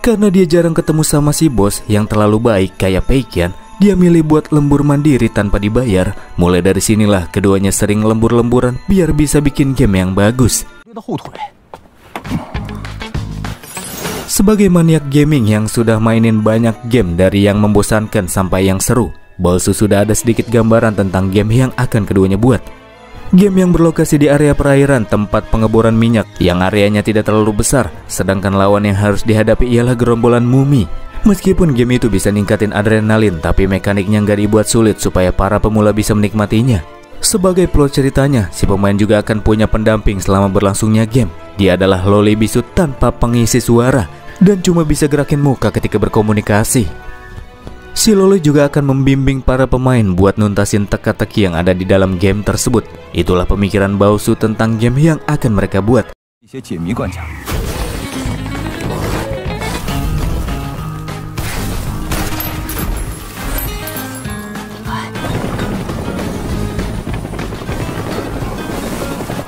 Karena dia jarang ketemu sama si bos yang terlalu baik kayak Peikian, dia milih buat lembur mandiri tanpa dibayar. Mulai dari sinilah keduanya sering lembur-lemburan biar bisa bikin game yang bagus. Sebagai maniak gaming yang sudah mainin banyak game dari yang membosankan sampai yang seru, Baoshu sudah ada sedikit gambaran tentang game yang akan keduanya buat. Game yang berlokasi di area perairan tempat pengeboran minyak yang areanya tidak terlalu besar, sedangkan lawan yang harus dihadapi ialah gerombolan mumi. Meskipun game itu bisa ningkatin adrenalin, tapi mekaniknya nggak dibuat sulit supaya para pemula bisa menikmatinya. Sebagai plot ceritanya, si pemain juga akan punya pendamping selama berlangsungnya game. Dia adalah loli bisu tanpa pengisi suara dan cuma bisa gerakin muka ketika berkomunikasi. Si loli juga akan membimbing para pemain buat nuntasin teka-teki yang ada di dalam game tersebut. Itulah pemikiran Baoshu tentang game yang akan mereka buat.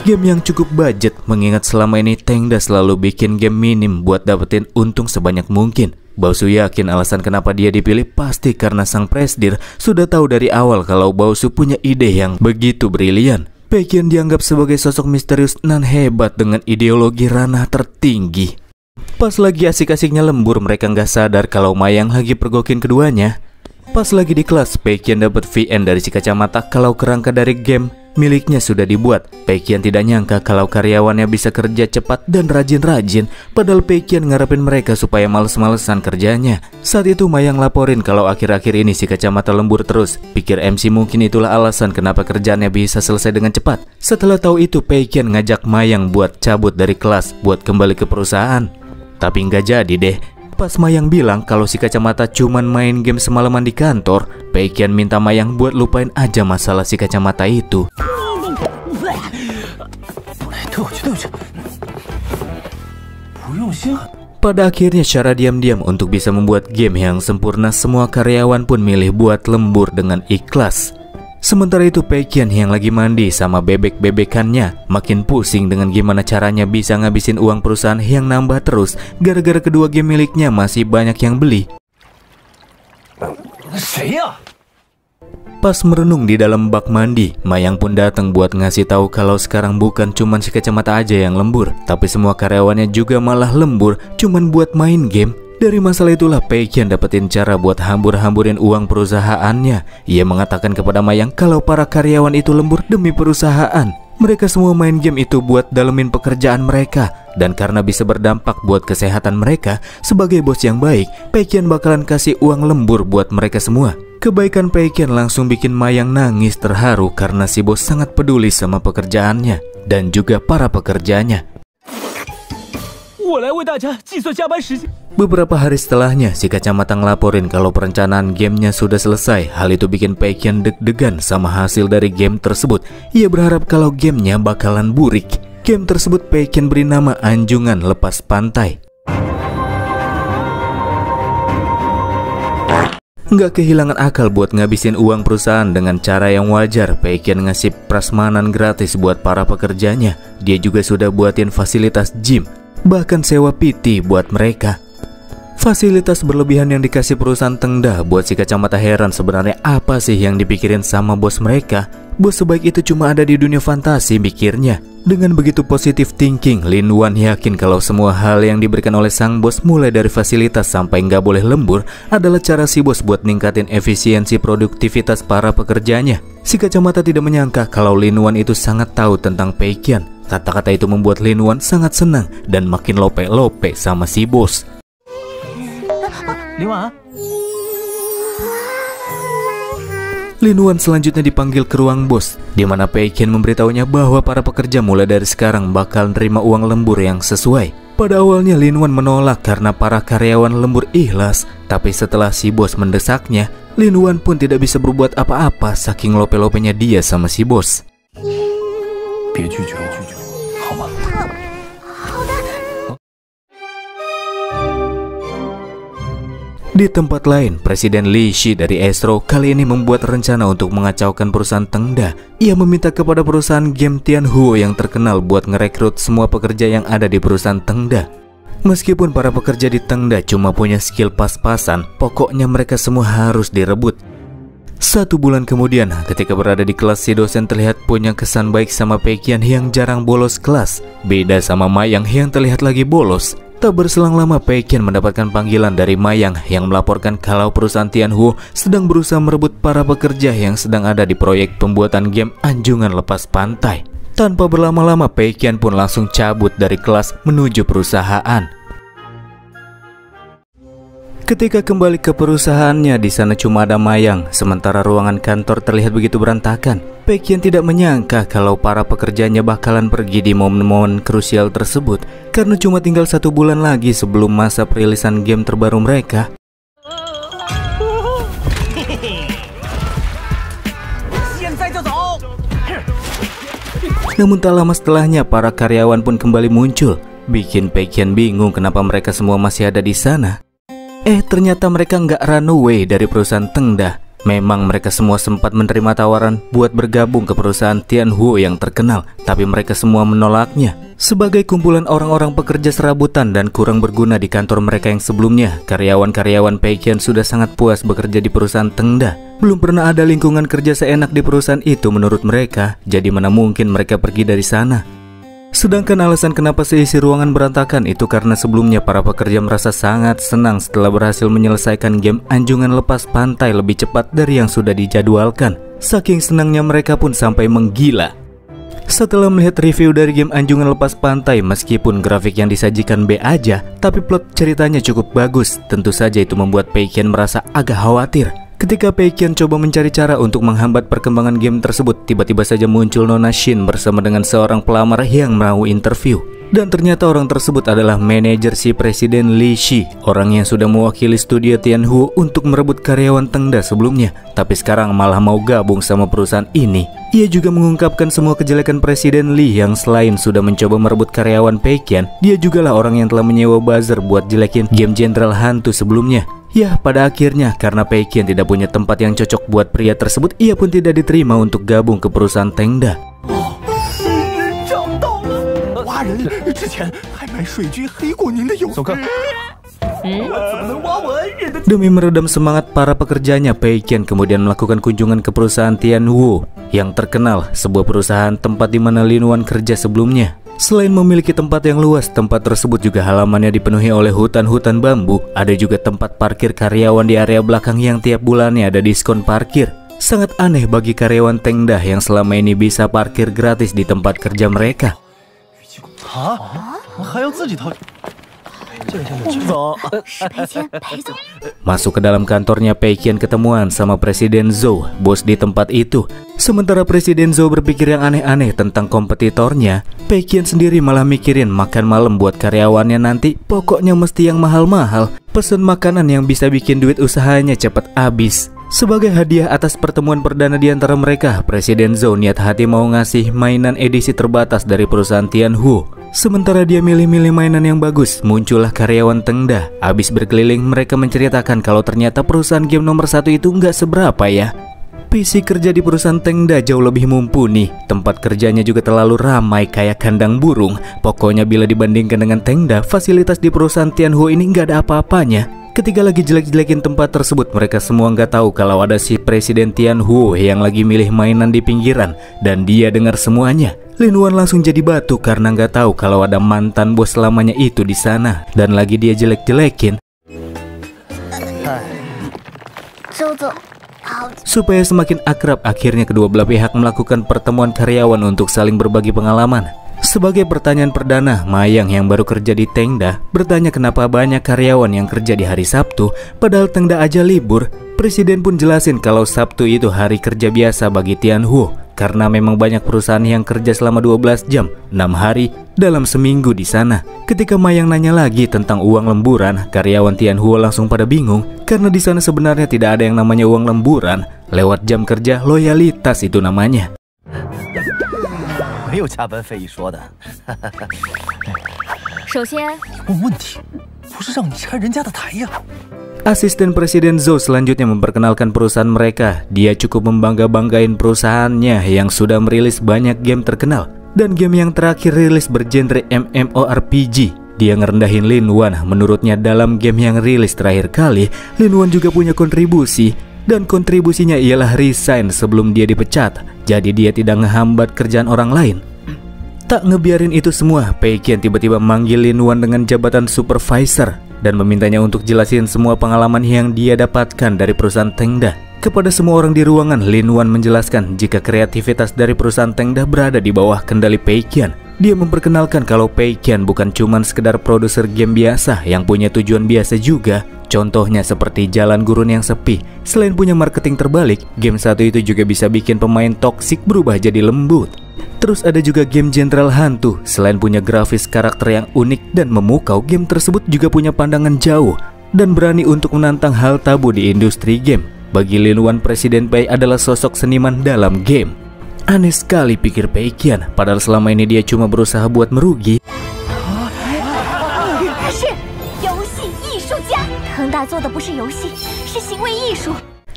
Game yang cukup budget, mengingat selama ini Tengda selalu bikin game minim buat dapetin untung sebanyak mungkin. Baoshu yakin alasan kenapa dia dipilih pasti karena sang presidir sudah tahu dari awal kalau Baoshu punya ide yang begitu brilian. Peikian dianggap sebagai sosok misterius nan hebat dengan ideologi ranah tertinggi. Pas lagi asik-asiknya lembur, mereka nggak sadar kalau Mayang lagi pergokin keduanya. Pas lagi di kelas, Peikian dapat VN dari si kacamata kalau kerangka dari game miliknya sudah dibuat. Peikian tidak nyangka kalau karyawannya bisa kerja cepat dan rajin-rajin, padahal Peikian ngarepin mereka supaya males-malesan kerjanya. Saat itu Mayang laporin kalau akhir-akhir ini si kacamata lembur terus. Pikir MC mungkin itulah alasan kenapa kerjaannya bisa selesai dengan cepat. Setelah tahu itu, Peikian ngajak Mayang buat cabut dari kelas buat kembali ke perusahaan. Tapi nggak jadi deh. Pas Mayang bilang kalau si kacamata cuman main game semalaman di kantor, Peikian minta Mayang buat lupain aja masalah si kacamata itu. Pada akhirnya secara diam-diam untuk bisa membuat game yang sempurna, semua karyawan pun milih buat lembur dengan ikhlas. Sementara itu Peikian yang lagi mandi sama bebek-bebekannya makin pusing dengan gimana caranya bisa ngabisin uang perusahaan yang nambah terus gara-gara kedua game miliknya masih banyak yang beli. 谁呀？ Pas merenung di dalam bak mandi, Mayang pun datang buat ngasih tahu kalau sekarang bukan cuman si kacamata aja yang lembur, tapi semua karyawannya juga malah lembur cuman buat main game. Dari masalah itulah Peikian dapetin cara buat hambur-hamburin uang perusahaannya. Ia mengatakan kepada Mayang kalau para karyawan itu lembur demi perusahaan. Mereka semua main game itu buat dalemin pekerjaan mereka. Dan karena bisa berdampak buat kesehatan mereka, sebagai bos yang baik, Peikian bakalan kasih uang lembur buat mereka semua. Kebaikan Peikian langsung bikin Mayang nangis terharu karena si bos sangat peduli sama pekerjaannya dan juga para pekerjanya. Beberapa hari setelahnya, si kacamata ngelaporin kalau perencanaan gamenya sudah selesai. Hal itu bikin Peikian deg-degan sama hasil dari game tersebut. Ia berharap kalau gamenya bakalan burik. Game tersebut Peikian beri nama Anjungan Lepas Pantai. Nggak kehilangan akal buat ngabisin uang perusahaan dengan cara yang wajar, Peikian ngasih prasmanan gratis buat para pekerjanya. Dia juga sudah buatin fasilitas gym, bahkan sewa PT buat mereka. Fasilitas berlebihan yang dikasih perusahaan Tengda buat si kacamata heran sebenarnya apa sih yang dipikirin sama bos mereka. Bos sebaik itu cuma ada di dunia fantasi mikirnya. Dengan begitu positif thinking, Lin Wan yakin kalau semua hal yang diberikan oleh sang bos mulai dari fasilitas sampai nggak boleh lembur adalah cara si bos buat ningkatin efisiensi produktivitas para pekerjanya. Si kacamata tidak menyangka kalau Lin Wan itu sangat tahu tentang Peikian. Kata-kata itu membuat Lin Wan sangat senang dan makin lope-lope sama si bos. Lin Wan selanjutnya dipanggil ke ruang bos, di mana Peikian memberitahunya bahwa para pekerja mulai dari sekarang bakal nerima uang lembur yang sesuai. Pada awalnya Lin Wan menolak karena para karyawan lembur ikhlas, tapi setelah si bos mendesaknya, Lin Wan pun tidak bisa berbuat apa-apa saking lope-lopenya dia sama si bos. Di tempat lain, Presiden Li Shi dari Astro kali ini membuat rencana untuk mengacaukan perusahaan Tengda. Ia meminta kepada perusahaan game Tianhuo yang terkenal buat ngerekrut semua pekerja yang ada di perusahaan Tengda. Meskipun para pekerja di Tengda cuma punya skill pas-pasan, pokoknya mereka semua harus direbut. 1 bulan kemudian, ketika berada di kelas, si dosen terlihat punya kesan baik sama Peikian yang jarang bolos kelas. Beda sama Mayang yang terlihat lagi bolos. Tak berselang lama, Peikian mendapatkan panggilan dari Mayang yang melaporkan kalau perusahaan Tianhuo sedang berusaha merebut para pekerja yang sedang ada di proyek pembuatan game Anjungan Lepas Pantai. Tanpa berlama-lama, Peikian pun langsung cabut dari kelas menuju perusahaan. Ketika kembali ke perusahaannya, di sana cuma ada Mayang, sementara ruangan kantor terlihat begitu berantakan. Peikian tidak menyangka kalau para pekerjanya bakalan pergi di momen-momen krusial tersebut, karena cuma tinggal 1 bulan lagi sebelum masa perilisan game terbaru mereka. Namun tak lama setelahnya, para karyawan pun kembali muncul, bikin Peikian bingung kenapa mereka semua masih ada di sana. Ternyata mereka nggak run away dari perusahaan Tengda. Memang mereka semua sempat menerima tawaran buat bergabung ke perusahaan Tianhuo yang terkenal, tapi mereka semua menolaknya. Sebagai kumpulan orang-orang pekerja serabutan dan kurang berguna di kantor mereka yang sebelumnya, karyawan-karyawan Peikian sudah sangat puas bekerja di perusahaan Tengda. Belum pernah ada lingkungan kerja seenak di perusahaan itu menurut mereka, jadi mana mungkin mereka pergi dari sana. Sedangkan alasan kenapa seisi ruangan berantakan itu karena sebelumnya para pekerja merasa sangat senang setelah berhasil menyelesaikan game Anjungan Lepas Pantai lebih cepat dari yang sudah dijadwalkan. Saking senangnya mereka pun sampai menggila. Setelah melihat review dari game Anjungan Lepas Pantai, meskipun grafik yang disajikan B aja, tapi plot ceritanya cukup bagus. Tentu saja itu membuat Peikian merasa agak khawatir. Ketika Peikian coba mencari cara untuk menghambat perkembangan game tersebut, tiba-tiba saja muncul Nona Shin bersama dengan seorang pelamar yang mau interview. Dan ternyata orang tersebut adalah manajer si Presiden Li Shi, orang yang sudah mewakili studio Tianhuo untuk merebut karyawan Tengda sebelumnya, tapi sekarang malah mau gabung sama perusahaan ini. Ia juga mengungkapkan semua kejelekan Presiden Li yang selain sudah mencoba merebut karyawan Peikian, dia jugalah orang yang telah menyewa buzzer buat jelekin game Jenderal Hantu sebelumnya. Ya, pada akhirnya karena Peikian tidak punya tempat yang cocok buat pria tersebut, ia pun tidak diterima untuk gabung ke perusahaan Tengda. Demi meredam semangat para pekerjanya, Pei Qian kemudian melakukan kunjungan ke perusahaan Tianhuo yang terkenal, sebuah perusahaan tempat di mana Lin Wan kerja sebelumnya. Selain memiliki tempat yang luas, tempat tersebut juga halamannya dipenuhi oleh hutan-hutan bambu. Ada juga tempat parkir karyawan di area belakang yang tiap bulannya ada diskon parkir. Sangat aneh bagi karyawan Tengda yang selama ini bisa parkir gratis di tempat kerja mereka. Masuk ke dalam kantornya, Pei Qian ketemuan sama Presiden Zhou, bos di tempat itu. Sementara Presiden Zhou berpikir yang aneh-aneh tentang kompetitornya, Pei Qian sendiri malah mikirin makan malam buat karyawannya nanti. Pokoknya mesti yang mahal-mahal, pesen makanan yang bisa bikin duit usahanya cepat habis. Sebagai hadiah atas pertemuan perdana di antara mereka, Presiden Zhou niat hati mau ngasih mainan edisi terbatas dari perusahaan Tianhuo. Sementara dia milih-milih mainan yang bagus, muncullah karyawan Tengda. Habis berkeliling, mereka menceritakan kalau ternyata perusahaan game nomor 1 itu nggak seberapa ya. PC kerja di perusahaan Tengda jauh lebih mumpuni. Tempat kerjanya juga terlalu ramai kayak kandang burung. Pokoknya bila dibandingkan dengan Tengda, fasilitas di perusahaan Tianhuo ini nggak ada apa-apanya. Ketika lagi jelek-jelekin tempat tersebut, mereka semua nggak tahu kalau ada si Presiden Tianhuo yang lagi milih mainan di pinggiran. Dan dia dengar semuanya. Lin Wan langsung jadi batu karena nggak tahu kalau ada mantan bos lamanya itu di sana. Dan lagi dia jelek-jelekin. Supaya semakin akrab, akhirnya kedua belah pihak melakukan pertemuan karyawan untuk saling berbagi pengalaman. Sebagai pertanyaan perdana, Mayang yang baru kerja di Tengda bertanya kenapa banyak karyawan yang kerja di hari Sabtu, padahal Tengda aja libur. Presiden pun jelasin kalau Sabtu itu hari kerja biasa bagi Tianhuo, karena memang banyak perusahaan yang kerja selama 12 jam, 6 hari dalam seminggu di sana. Ketika Mayang nanya lagi tentang uang lemburan, karyawan Tianhuo langsung pada bingung, karena di sana sebenarnya tidak ada yang namanya uang lemburan. Lewat jam kerja, loyalitas itu namanya. 没有加班费一说的。首先，问问题，不是让你拆人家的台呀。 Asisten Presiden Zhou selanjutnya memperkenalkan perusahaan mereka. Dia cukup membangga-banggain perusahaannya yang sudah merilis banyak game terkenal. Dan game yang terakhir rilis bergenre MMORPG. Dia ngerendahin Lin Wan. Menurutnya dalam game yang rilis terakhir kali, Lin Wan juga punya kontribusi. Dan kontribusinya ialah resign sebelum dia dipecat. Jadi dia tidak ngehambat kerjaan orang lain. Tak ngebiarin itu semua, Pei Qian tiba-tiba manggil Lin Wan dengan jabatan supervisor dan memintanya untuk jelasin semua pengalaman yang dia dapatkan dari perusahaan Tengda. Kepada semua orang di ruangan, Lin Wan menjelaskan jika kreativitas dari perusahaan Tengda berada di bawah kendali Pei Qian. Dia memperkenalkan kalau Pei Qian bukan cuma sekedar produser game biasa yang punya tujuan biasa juga. Contohnya seperti Jalan Gurun yang sepi. Selain punya marketing terbalik, game satu itu juga bisa bikin pemain toksik berubah jadi lembut. Terus ada juga game Jenderal Hantu. Selain punya grafis karakter yang unik dan memukau, game tersebut juga punya pandangan jauh dan berani untuk menantang hal tabu di industri game. Bagi Lin Wan, Presiden Pei adalah sosok seniman dalam game. Aneh sekali pikir Pei Qian, padahal selama ini dia cuma berusaha buat merugi.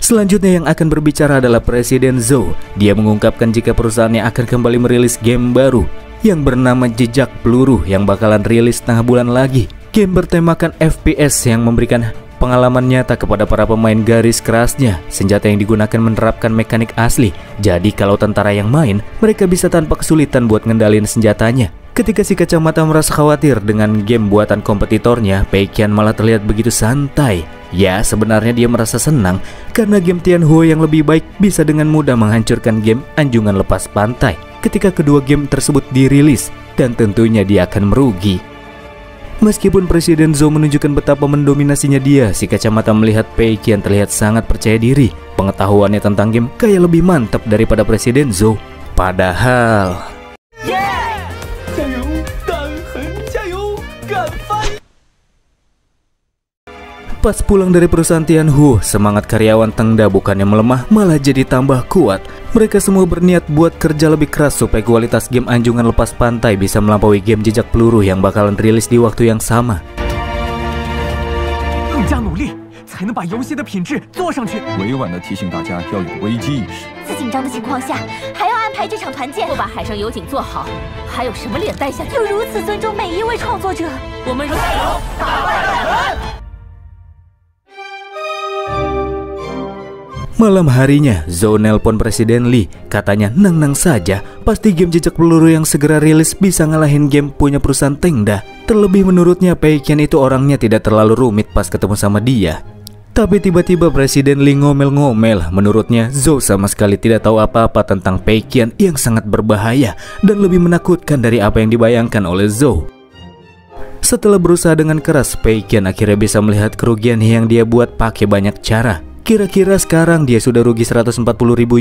Selanjutnya yang akan berbicara adalah Presiden Zhou. Dia mengungkapkan jika perusahaannya akan kembali merilis game baru yang bernama Jejak Peluru yang bakalan rilis setengah bulan lagi. Game bertemakan FPS yang memberikan pengalaman nyata kepada para pemain garis kerasnya. Senjata yang digunakan menerapkan mekanik asli. Jadi kalau tentara yang main, mereka bisa tanpa kesulitan buat ngendalin senjatanya. Ketika si kacamata merasa khawatir dengan game buatan kompetitornya, Pei Qian malah terlihat begitu santai. Ya, sebenarnya dia merasa senang karena game Tianhuo yang lebih baik bisa dengan mudah menghancurkan game Anjungan Lepas Pantai ketika kedua game tersebut dirilis, dan tentunya dia akan merugi. Meskipun Presiden Zhou menunjukkan betapa mendominasinya dia, si kacamata melihat Pei Qian terlihat sangat percaya diri. Pengetahuannya tentang game kayak lebih mantap daripada Presiden Zhou. Padahal... Pas pulang dari perusahaan Tianhuo, semangat karyawan Tengda bukannya melemah, malah jadi tambah kuat. Mereka semua berniat buat kerja lebih keras supaya kualitas game Anjungan Lepas Pantai bisa melampaui game Jejak Peluru yang bakalan rilis di waktu yang sama. 才能把游戏的品质做上去。委婉地提醒大家要有危机意识。在紧张的情况下，还要安排这场团建，不把海上油井做好，还有什么脸待下去？又如此尊重每一位创作者，我们加油，打败海豚！ Malam harinya, Zhou nelpon Presiden Lee. Katanya nang-nang saja, pasti game jejak peluru yang segera rilis bisa ngalahin game punya perusahaan Tengda. Terlebih menurutnya Peikian itu orangnya tidak terlalu rumit pas ketemu sama dia. Tapi tiba-tiba Presiden Lee ngomel-ngomel. Menurutnya Zhou sama sekali tidak tahu apa-apa tentang Peikian yang sangat berbahaya dan lebih menakutkan dari apa yang dibayangkan oleh Zhou. Setelah berusaha dengan keras, Peikian akhirnya bisa melihat kerugian yang dia buat pakai banyak cara. Kira-kira sekarang dia sudah rugi 140.000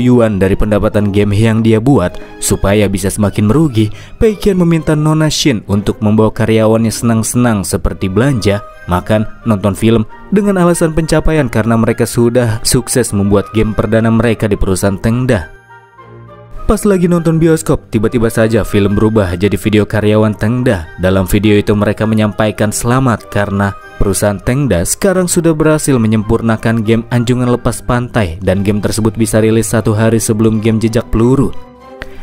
yuan dari pendapatan game yang dia buat. Supaya bisa semakin merugi, Peikian meminta Nona Shin untuk membawa karyawannya senang-senang seperti belanja, makan, nonton film dengan alasan pencapaian karena mereka sudah sukses membuat game perdana mereka di perusahaan Tengda. Pas lagi nonton bioskop, tiba-tiba saja film berubah jadi video karyawan Tengda. Dalam video itu mereka menyampaikan selamat karena perusahaan Tengda sekarang sudah berhasil menyempurnakan game Anjungan Lepas Pantai dan game tersebut bisa rilis 1 hari sebelum game Jejak Peluru.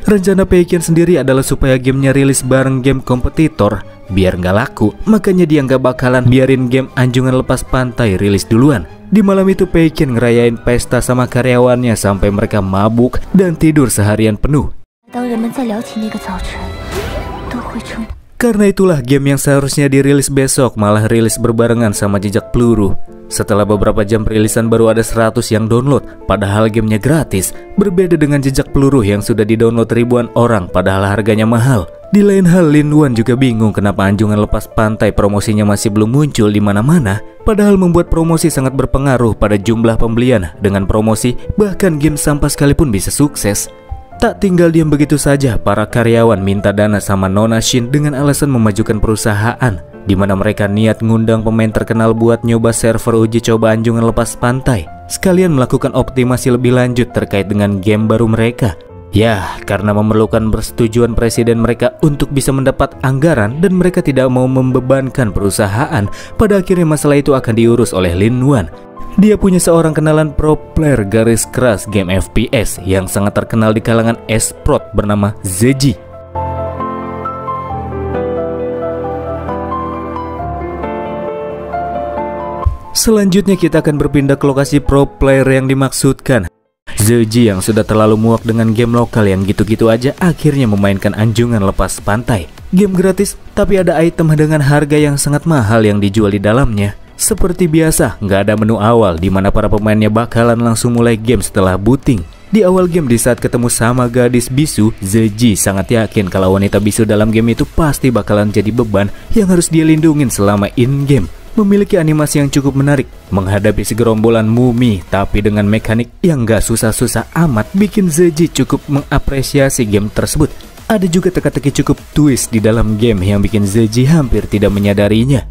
Rencana Peikian sendiri adalah supaya gamenya rilis bareng game kompetitor. Biar nggak laku, makanya dia nggak bakalan biarin game Anjungan Lepas Pantai rilis duluan. Di malam itu Peikian ngerayain pesta sama karyawannya sampai mereka mabuk dan tidur seharian penuh. Karena itulah game yang seharusnya dirilis besok malah rilis berbarengan sama Jejak Peluru. Setelah beberapa jam perilisan baru ada 100 yang download, padahal gamenya gratis. Berbeda dengan Jejak Peluru yang sudah didownload ribuan orang padahal harganya mahal. Di lain hal, Lin Wan juga bingung kenapa Anjungan Lepas Pantai promosinya masih belum muncul di mana-mana. Padahal membuat promosi sangat berpengaruh pada jumlah pembelian. Dengan promosi, bahkan game sampah sekalipun bisa sukses. Tak tinggal diam begitu saja, para karyawan minta dana sama Nona Shin dengan alasan memajukan perusahaan, di mana mereka niat ngundang pemain terkenal buat nyoba server uji coba Anjungan Lepas Pantai, sekalian melakukan optimasi lebih lanjut terkait dengan game baru mereka. Ya, karena memerlukan persetujuan presiden mereka untuk bisa mendapat anggaran dan mereka tidak mau membebankan perusahaan, pada akhirnya masalah itu akan diurus oleh Lin Wan. Dia punya seorang kenalan pro player garis keras game FPS yang sangat terkenal di kalangan e-sport bernama Zeji. Selanjutnya kita akan berpindah ke lokasi pro player yang dimaksudkan. Zeji yang sudah terlalu muak dengan game lokal yang gitu-gitu aja akhirnya memainkan Anjungan Lepas Pantai. Game gratis tapi ada item dengan harga yang sangat mahal yang dijual di dalamnya. Seperti biasa, nggak ada menu awal di mana para pemainnya bakalan langsung mulai game setelah booting. Di awal game di saat ketemu sama gadis bisu, Zeji sangat yakin kalau wanita bisu dalam game itu pasti bakalan jadi beban yang harus dia lindungin selama in-game. Memiliki animasi yang cukup menarik, menghadapi segerombolan mumi tapi dengan mekanik yang gak susah-susah amat bikin Zeji cukup mengapresiasi game tersebut. Ada juga teka-teki cukup twist di dalam game yang bikin Zeji hampir tidak menyadarinya.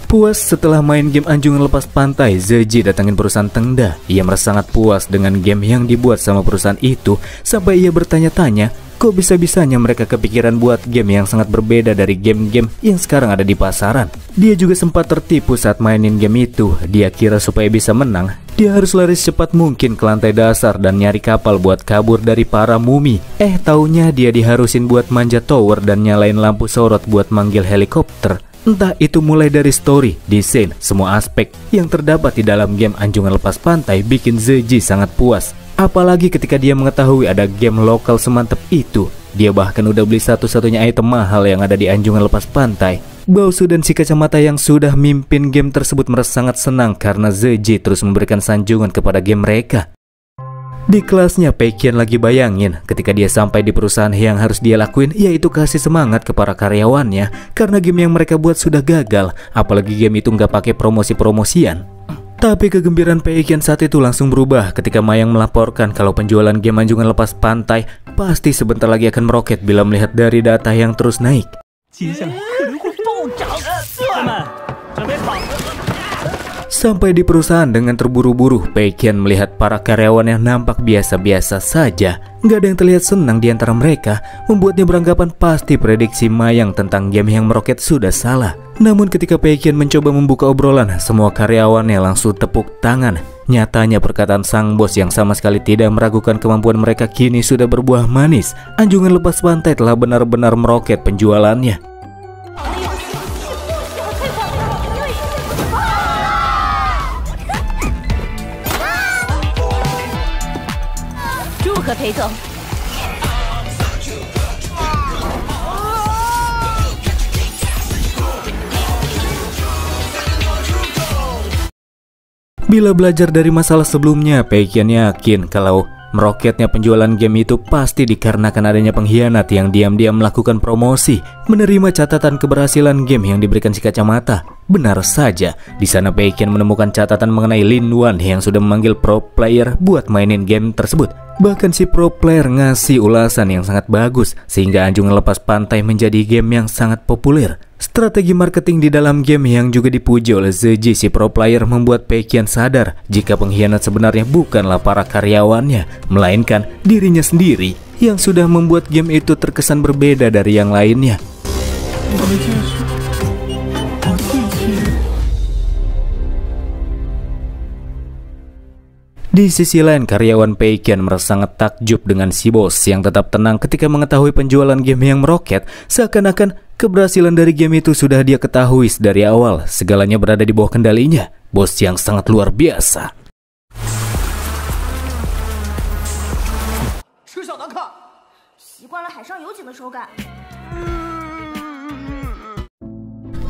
Puas setelah main game Anjungan Lepas Pantai, Zeji datangin perusahaan Tengda. Ia merasa sangat puas dengan game yang dibuat sama perusahaan itu, sampai ia bertanya-tanya, kok bisa-bisanya mereka kepikiran buat game yang sangat berbeda dari game-game yang sekarang ada di pasaran. Dia juga sempat tertipu saat mainin game itu. Dia kira supaya bisa menang, dia harus lari secepat mungkin ke lantai dasar dan nyari kapal buat kabur dari para mumi. Taunya dia diharusin buat manjat tower dan nyalain lampu sorot buat manggil helikopter. Entah itu mulai dari story, desain, semua aspek yang terdapat di dalam game Anjungan Lepas Pantai bikin Zeji sangat puas. Apalagi ketika dia mengetahui ada game lokal semantap itu. Dia bahkan udah beli satu-satunya item mahal yang ada di Anjungan Lepas Pantai. Bausu dan si kacamata yang sudah mimpin game tersebut merasa sangat senang karena Zeji terus memberikan sanjungan kepada game mereka. Di kelasnya, Peikian lagi bayangin ketika dia sampai di perusahaan yang harus dia lakuin, yaitu kasih semangat ke para karyawannya karena game yang mereka buat sudah gagal, apalagi game itu nggak pakai promosi-promosian. Tapi kegembiraan Peikian saat itu langsung berubah ketika Mayang melaporkan kalau penjualan game Anjungan Lepas Pantai pasti sebentar lagi akan meroket bila melihat dari data yang terus naik. Sampai di perusahaan dengan terburu-buru, Peikian melihat para karyawan yang nampak biasa-biasa saja. Nggak ada yang terlihat senang di antara mereka, membuatnya beranggapan pasti prediksi Mayang tentang game yang meroket sudah salah. Namun ketika Peikian mencoba membuka obrolan, semua karyawannya langsung tepuk tangan. Nyatanya perkataan sang bos yang sama sekali tidak meragukan kemampuan mereka kini sudah berbuah manis. Anjungan Lepas Pantai telah benar-benar meroket penjualannya. 何裴总。 Bila belajar dari masalah sebelumnya, Peikian yakin kalau meroketnya penjualan game itu pasti dikarenakan adanya pengkhianat yang diam-diam melakukan promosi, menerima catatan keberhasilan game yang diberikan si kacamata. Benar saja, di sana Peikian menemukan catatan mengenai Lin Wan yang sudah memanggil pro player buat mainin game tersebut. Bahkan si pro player ngasih ulasan yang sangat bagus, sehingga Anjungan Lepas Pantai menjadi game yang sangat populer. Strategi marketing di dalam game yang juga dipuji oleh Zeji si pro player membuat Peikian sadar jika pengkhianat sebenarnya bukanlah para karyawannya, melainkan dirinya sendiri yang sudah membuat game itu terkesan berbeda dari yang lainnya. Di sisi lain, karyawan Peikian merasa sangat takjub dengan si bos yang tetap tenang ketika mengetahui penjualan game yang meroket, seakan-akan keberhasilan dari game itu sudah dia ketahui dari awal, segalanya berada di bawah kendalinya, bos yang sangat luar biasa.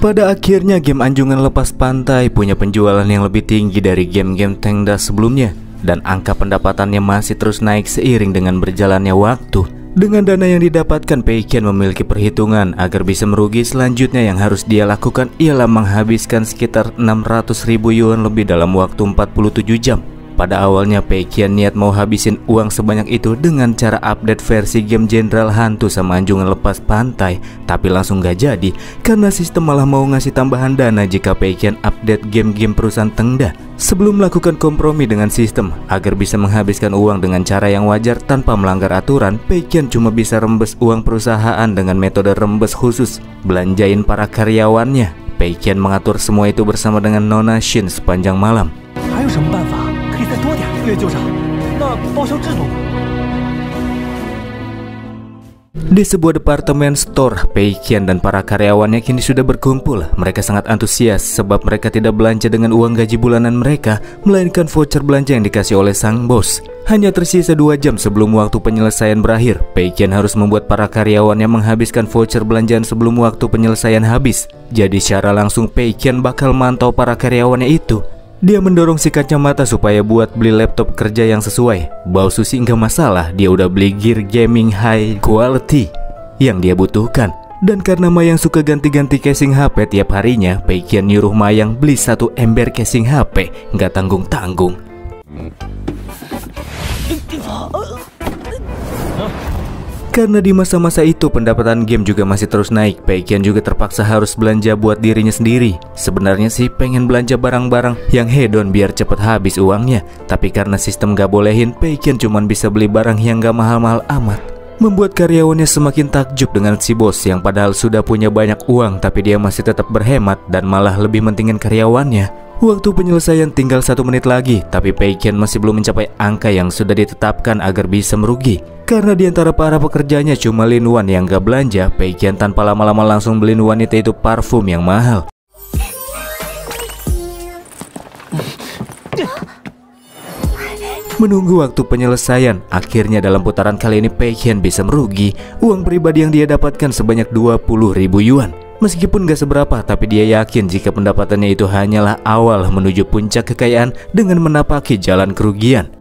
Pada akhirnya game Anjungan Lepas Pantai punya penjualan yang lebih tinggi dari game-game Tengda sebelumnya, dan angka pendapatannya masih terus naik seiring dengan berjalannya waktu. Dengan dana yang didapatkan, Peikian memiliki perhitungan agar bisa merugi. Selanjutnya yang harus dia lakukan ialah menghabiskan sekitar 600.000 yuan lebih dalam waktu 47 jam. Pada awalnya Peikian niat mau habisin uang sebanyak itu dengan cara update versi game Jenderal Hantu sama Anjungan Lepas Pantai, tapi langsung gak jadi karena sistem malah mau ngasih tambahan dana jika Peikian update game-game perusahaan Tengda. Sebelum melakukan kompromi dengan sistem agar bisa menghabiskan uang dengan cara yang wajar tanpa melanggar aturan, Peikian cuma bisa rembes uang perusahaan dengan metode rembes khusus, belanjain para karyawannya. Peikian mengatur semua itu bersama dengan Nona Shin sepanjang malam. Di sebuah departemen store, Peikian dan para karyawannya kini sudah berkumpul. Mereka sangat antusias sebab mereka tidak belanja dengan uang gaji bulanan mereka, melainkan voucher belanja yang dikasih oleh sang bos. Hanya tersisa 2 jam sebelum waktu penyelesaian berakhir, Peikian harus membuat para karyawannya menghabiskan voucher belanjaan sebelum waktu penyelesaian habis. Jadi secara langsung Peikian bakal mantau para karyawannya itu. Dia mendorong si kacamata supaya buat beli laptop kerja yang sesuai. Bau susi nggak masalah, dia udah beli gear gaming high quality yang dia butuhkan. Dan karena Mayang suka ganti-ganti casing HP tiap harinya, Peikian nyuruh Mayang beli 1 ember casing HP, nggak tanggung-tanggung. Karena di masa-masa itu pendapatan game juga masih terus naik, Peikian juga terpaksa harus belanja buat dirinya sendiri. Sebenarnya sih pengen belanja barang-barang yang hedon biar cepet habis uangnya, tapi karena sistem gak bolehin, Peikian cuman bisa beli barang yang gak mahal-mahal amat. Membuat karyawannya semakin takjub dengan si bos yang padahal sudah punya banyak uang, tapi dia masih tetap berhemat dan malah lebih mentingin karyawannya. Waktu penyelesaian tinggal 1 menit lagi, tapi Peikian masih belum mencapai angka yang sudah ditetapkan agar bisa merugi. Karena di antara para pekerjanya cuma Lin Wan yang gak belanja, Peikian tanpa lama-lama langsung beliin wanita itu parfum yang mahal. Menunggu waktu penyelesaian, akhirnya dalam putaran kali ini Peikian bisa merugi. Uang pribadi yang dia dapatkan sebanyak 20.000 yuan. Meskipun gak seberapa, tapi dia yakin jika pendapatannya itu hanyalah awal menuju puncak kekayaan dengan menapaki jalan kerugian.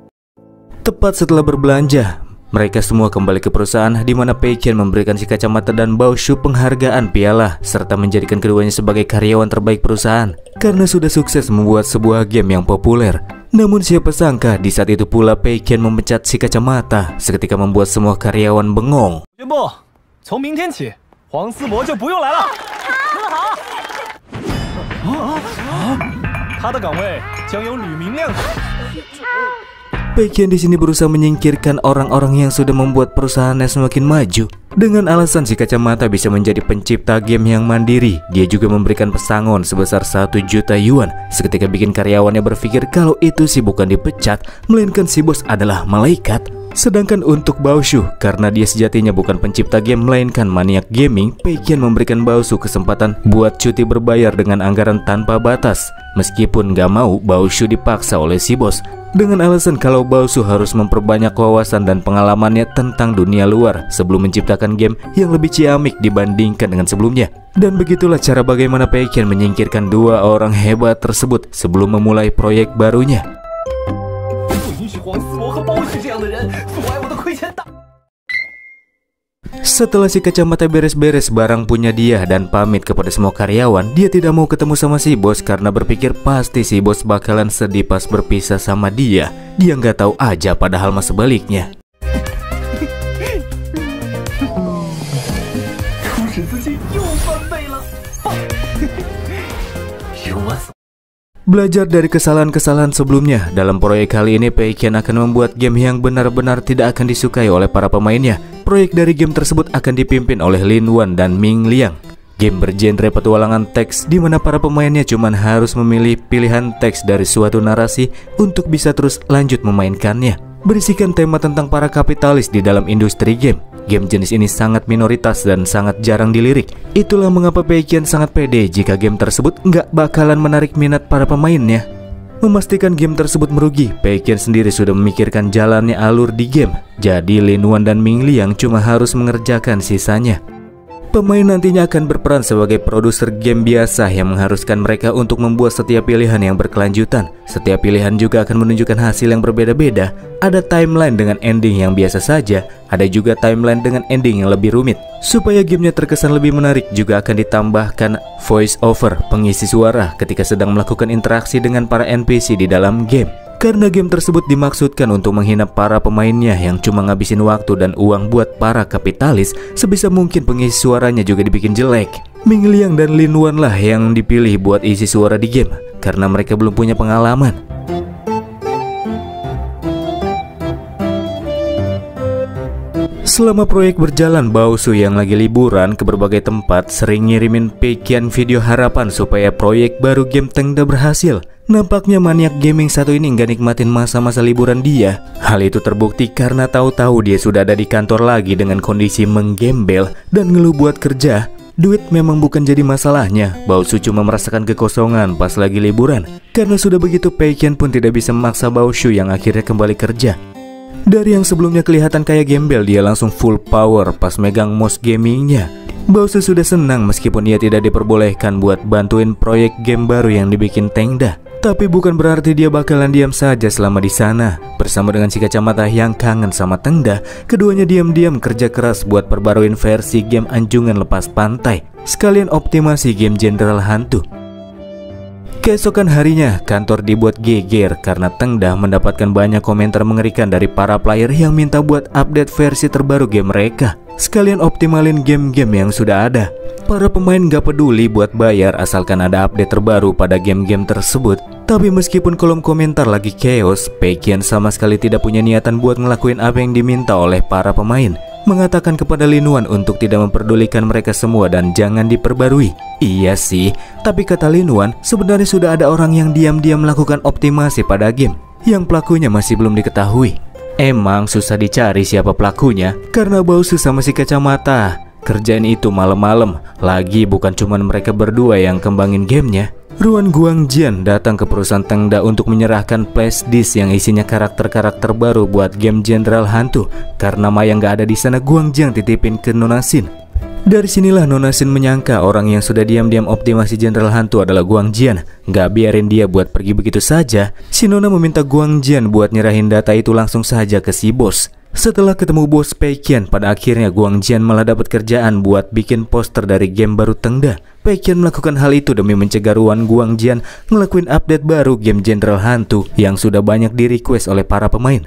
Tepat setelah berbelanja, mereka semua kembali ke perusahaan di mana Peikian memberikan si kacamata dan Baoshu penghargaan piala serta menjadikan keduanya sebagai karyawan terbaik perusahaan karena sudah sukses membuat sebuah game yang populer. Namun siapa sangka di saat itu pula Peikian memecat si kacamata, seketika membuat semua karyawan bengong. 宣布，从明天起，黄思博就不用来了。他的岗位将由吕明亮。 Peikian di sini berusaha menyingkirkan orang-orang yang sudah membuat perusahaannya semakin maju. Dengan alasan si kacamata bisa menjadi pencipta game yang mandiri, dia juga memberikan pesangon sebesar 1 juta yuan. Seketika bikin karyawannya berpikir kalau itu sih bukan dipecat, melainkan si bos adalah malaikat. Sedangkan untuk Baoshu, karena dia sejatinya bukan pencipta game melainkan maniak gaming, Peikian memberikan Baoshu kesempatan buat cuti berbayar dengan anggaran tanpa batas. Meskipun gak mau, Baoshu dipaksa oleh si bos. dengan alasan kalau Baosu harus memperbanyak wawasan dan pengalamannya tentang dunia luar sebelum menciptakan game yang lebih ciamik dibandingkan dengan sebelumnya. Dan begitulah cara bagaimana Peikian menyingkirkan dua orang hebat tersebut sebelum memulai proyek barunya. Setelah si kacamata beres-beres barang punya dia dan pamit kepada semua karyawan, dia tidak mau ketemu sama si bos karena berpikir pasti si bos bakalan sedih pas berpisah sama dia. Dia nggak tahu aja padahal mah sebaliknya. Belajar dari kesalahan-kesalahan sebelumnya, dalam proyek kali ini Peikian akan membuat game yang benar-benar tidak akan disukai oleh para pemainnya. Proyek dari game tersebut akan dipimpin oleh Lin Wan dan Ming Liang. Game bergenre petualangan teks di mana para pemainnya cuma harus memilih pilihan teks dari suatu narasi untuk bisa terus lanjut memainkannya. Berisikan tema tentang para kapitalis di dalam industri game. Game jenis ini sangat minoritas dan sangat jarang dilirik. Itulah mengapa Peikian sangat pede jika game tersebut nggak bakalan menarik minat para pemainnya. Memastikan game tersebut merugi, Peikian sendiri sudah memikirkan jalannya alur di game. Jadi Lin Wan dan Ming Liang cuma harus mengerjakan sisanya. Pemain nantinya akan berperan sebagai produser game biasa yang mengharuskan mereka untuk membuat setiap pilihan yang berkelanjutan. Setiap pilihan juga akan menunjukkan hasil yang berbeda-beda. Ada timeline dengan ending yang biasa saja, ada juga timeline dengan ending yang lebih rumit. Supaya gamenya terkesan lebih menarik, juga akan ditambahkan voice over, pengisi suara ketika sedang melakukan interaksi dengan para NPC di dalam game. Karena game tersebut dimaksudkan untuk menghina para pemainnya yang cuma ngabisin waktu dan uang buat para kapitalis, sebisa mungkin pengisi suaranya juga dibikin jelek. Ming Liang dan Lin Wan lah yang dipilih buat isi suara di game, karena mereka belum punya pengalaman. Selama proyek berjalan, Baosu yang lagi liburan ke berbagai tempat sering ngirimin Peikian video harapan supaya proyek baru game Tengda berhasil. Nampaknya maniak gaming satu ini nggak nikmatin masa-masa liburan dia. Hal itu terbukti karena tahu-tahu dia sudah ada di kantor lagi dengan kondisi menggembel dan ngeluh buat kerja. Duit memang bukan jadi masalahnya. Baosu cuma merasakan kekosongan pas lagi liburan. Karena sudah begitu, Peikian pun tidak bisa memaksa Baosu yang akhirnya kembali kerja. Dari yang sebelumnya kelihatan kayak gembel, dia langsung full power pas megang mouse gamingnya. Baosu sudah senang meskipun ia tidak diperbolehkan buat bantuin proyek game baru yang dibikin Tengda. Tapi bukan berarti dia bakalan diam saja selama di sana. Bersama dengan si kacamata yang kangen sama Tengda, keduanya diam-diam kerja keras buat perbaruin versi game Anjungan Lepas Pantai, sekalian optimasi game Jenderal Hantu. Keesokan harinya, kantor dibuat geger karena Tengda mendapatkan banyak komentar mengerikan dari para player yang minta buat update versi terbaru game mereka, sekalian optimalin game-game yang sudah ada. Para pemain gak peduli buat bayar asalkan ada update terbaru pada game-game tersebut. Tapi meskipun kolom komentar lagi chaos, Peikian sama sekali tidak punya niatan buat ngelakuin apa yang diminta oleh para pemain. Mengatakan kepada Lin Wan untuk tidak memperdulikan mereka semua dan jangan diperbarui. Iya sih, tapi kata Lin Wan, sebenarnya sudah ada orang yang diam-diam melakukan optimasi pada game, yang pelakunya masih belum diketahui. Emang susah dicari siapa pelakunya, karena Baosu sama si kacamata kerjaan itu malam-malam. Lagi bukan cuman mereka berdua yang kembangin gamenya. Ruan Guangjian datang ke perusahaan Tengda untuk menyerahkan flash disk yang isinya karakter-karakter baru buat game Jenderal Hantu. Karena Maya nggak ada di sana, Guangjian titipin ke Nona Xin. Dari sinilah Nona Xin menyangka orang yang sudah diam-diam optimasi Jenderal Hantu adalah Guangjian. Nggak biarin dia buat pergi begitu saja, si Nona meminta Guangjian buat nyerahin data itu langsung saja ke si bos. Setelah ketemu bos Peikian, pada akhirnya Guangjian malah dapat kerjaan buat bikin poster dari game baru Tengda. Peikian melakukan hal itu demi mencegah Ruan Guangjian ngelakuin update baru game Jenderal Hantu yang sudah banyak di request oleh para pemain.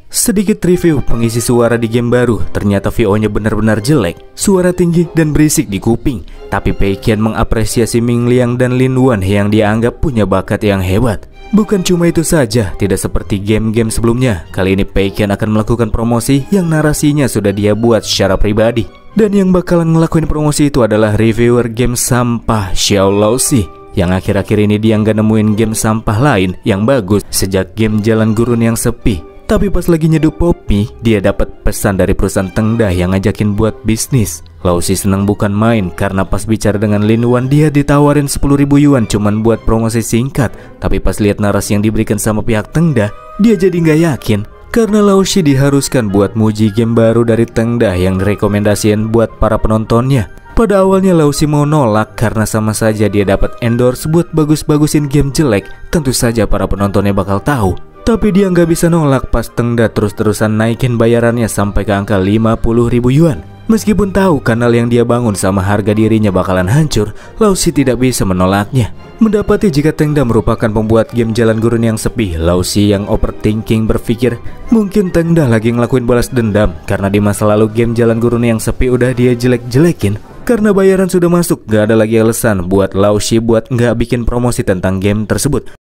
Sedikit review pengisi suara di game baru. Ternyata VO-nya benar-benar jelek, suara tinggi dan berisik di kuping. Tapi Peikian mengapresiasi Ming Liang dan Lin Wan yang dianggap punya bakat yang hebat. Bukan cuma itu saja, tidak seperti game-game sebelumnya. Kali ini Peikian akan melakukan promosi yang narasinya sudah dia buat secara pribadi. Dan yang bakalan ngelakuin promosi itu adalah reviewer game sampah Xiao Laozi, yang akhir-akhir ini dia nggak nemuin game sampah lain yang bagus sejak game Jalan Gurun yang sepi. Tapi pas lagi nyeduh Poppy, dia dapat pesan dari perusahaan Tengda yang ngajakin buat bisnis. Lausi senang bukan main karena pas bicara dengan Lin Wan dia ditawarin 10.000 yuan cuman buat promosi singkat. Tapi pas lihat narasi yang diberikan sama pihak Tengda, dia jadi nggak yakin. Karena Lausi diharuskan buat muji game baru dari Tengda yang direkomendasiin buat para penontonnya. Pada awalnya Lausi mau nolak karena sama saja dia dapat endorse buat bagus-bagusin game jelek. Tentu saja para penontonnya bakal tahu. Tapi dia nggak bisa nolak pas Tengda terus-terusan naikin bayarannya sampai ke angka 50.000 yuan. Meskipun tahu kanal yang dia bangun sama harga dirinya bakalan hancur, Lausi tidak bisa menolaknya. Mendapati jika Tengda merupakan pembuat game Jalan Gurun yang sepi, Lausi yang overthinking berpikir mungkin Tengda lagi ngelakuin balas dendam karena di masa lalu game Jalan Gurun yang sepi udah dia jelek-jelekin. Karena bayaran sudah masuk, gak ada lagi alasan buat Lausi buat nggak bikin promosi tentang game tersebut.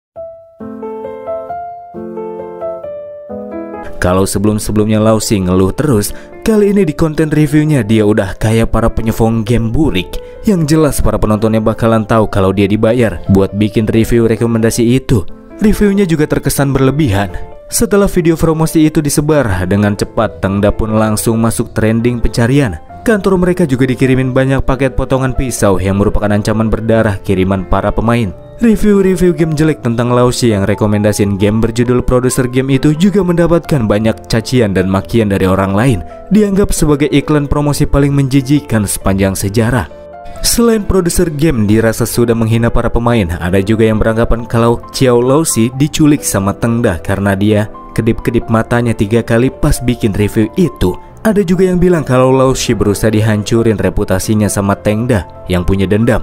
Kalau sebelum-sebelumnya Lausi ngeluh terus, kali ini di konten reviewnya dia udah kayak para penyokong game burik. Yang jelas para penontonnya bakalan tahu kalau dia dibayar buat bikin review rekomendasi itu. Reviewnya juga terkesan berlebihan. Setelah video promosi itu disebar dengan cepat, Tengda pun langsung masuk trending pencarian. Kantor mereka juga dikirimin banyak paket potongan pisau yang merupakan ancaman berdarah kiriman para pemain. Review-review game jelek tentang Lausi yang rekomendasiin game berjudul produser game itu juga mendapatkan banyak cacian dan makian dari orang lain. Dianggap sebagai iklan promosi paling menjijikan sepanjang sejarah. Selain produser game dirasa sudah menghina para pemain, ada juga yang beranggapan kalau Xiao Lausi diculik sama Tengda karena dia kedip-kedip matanya 3 kali pas bikin review itu. Ada juga yang bilang kalau Lausi berusaha dihancurin reputasinya sama Tengda yang punya dendam.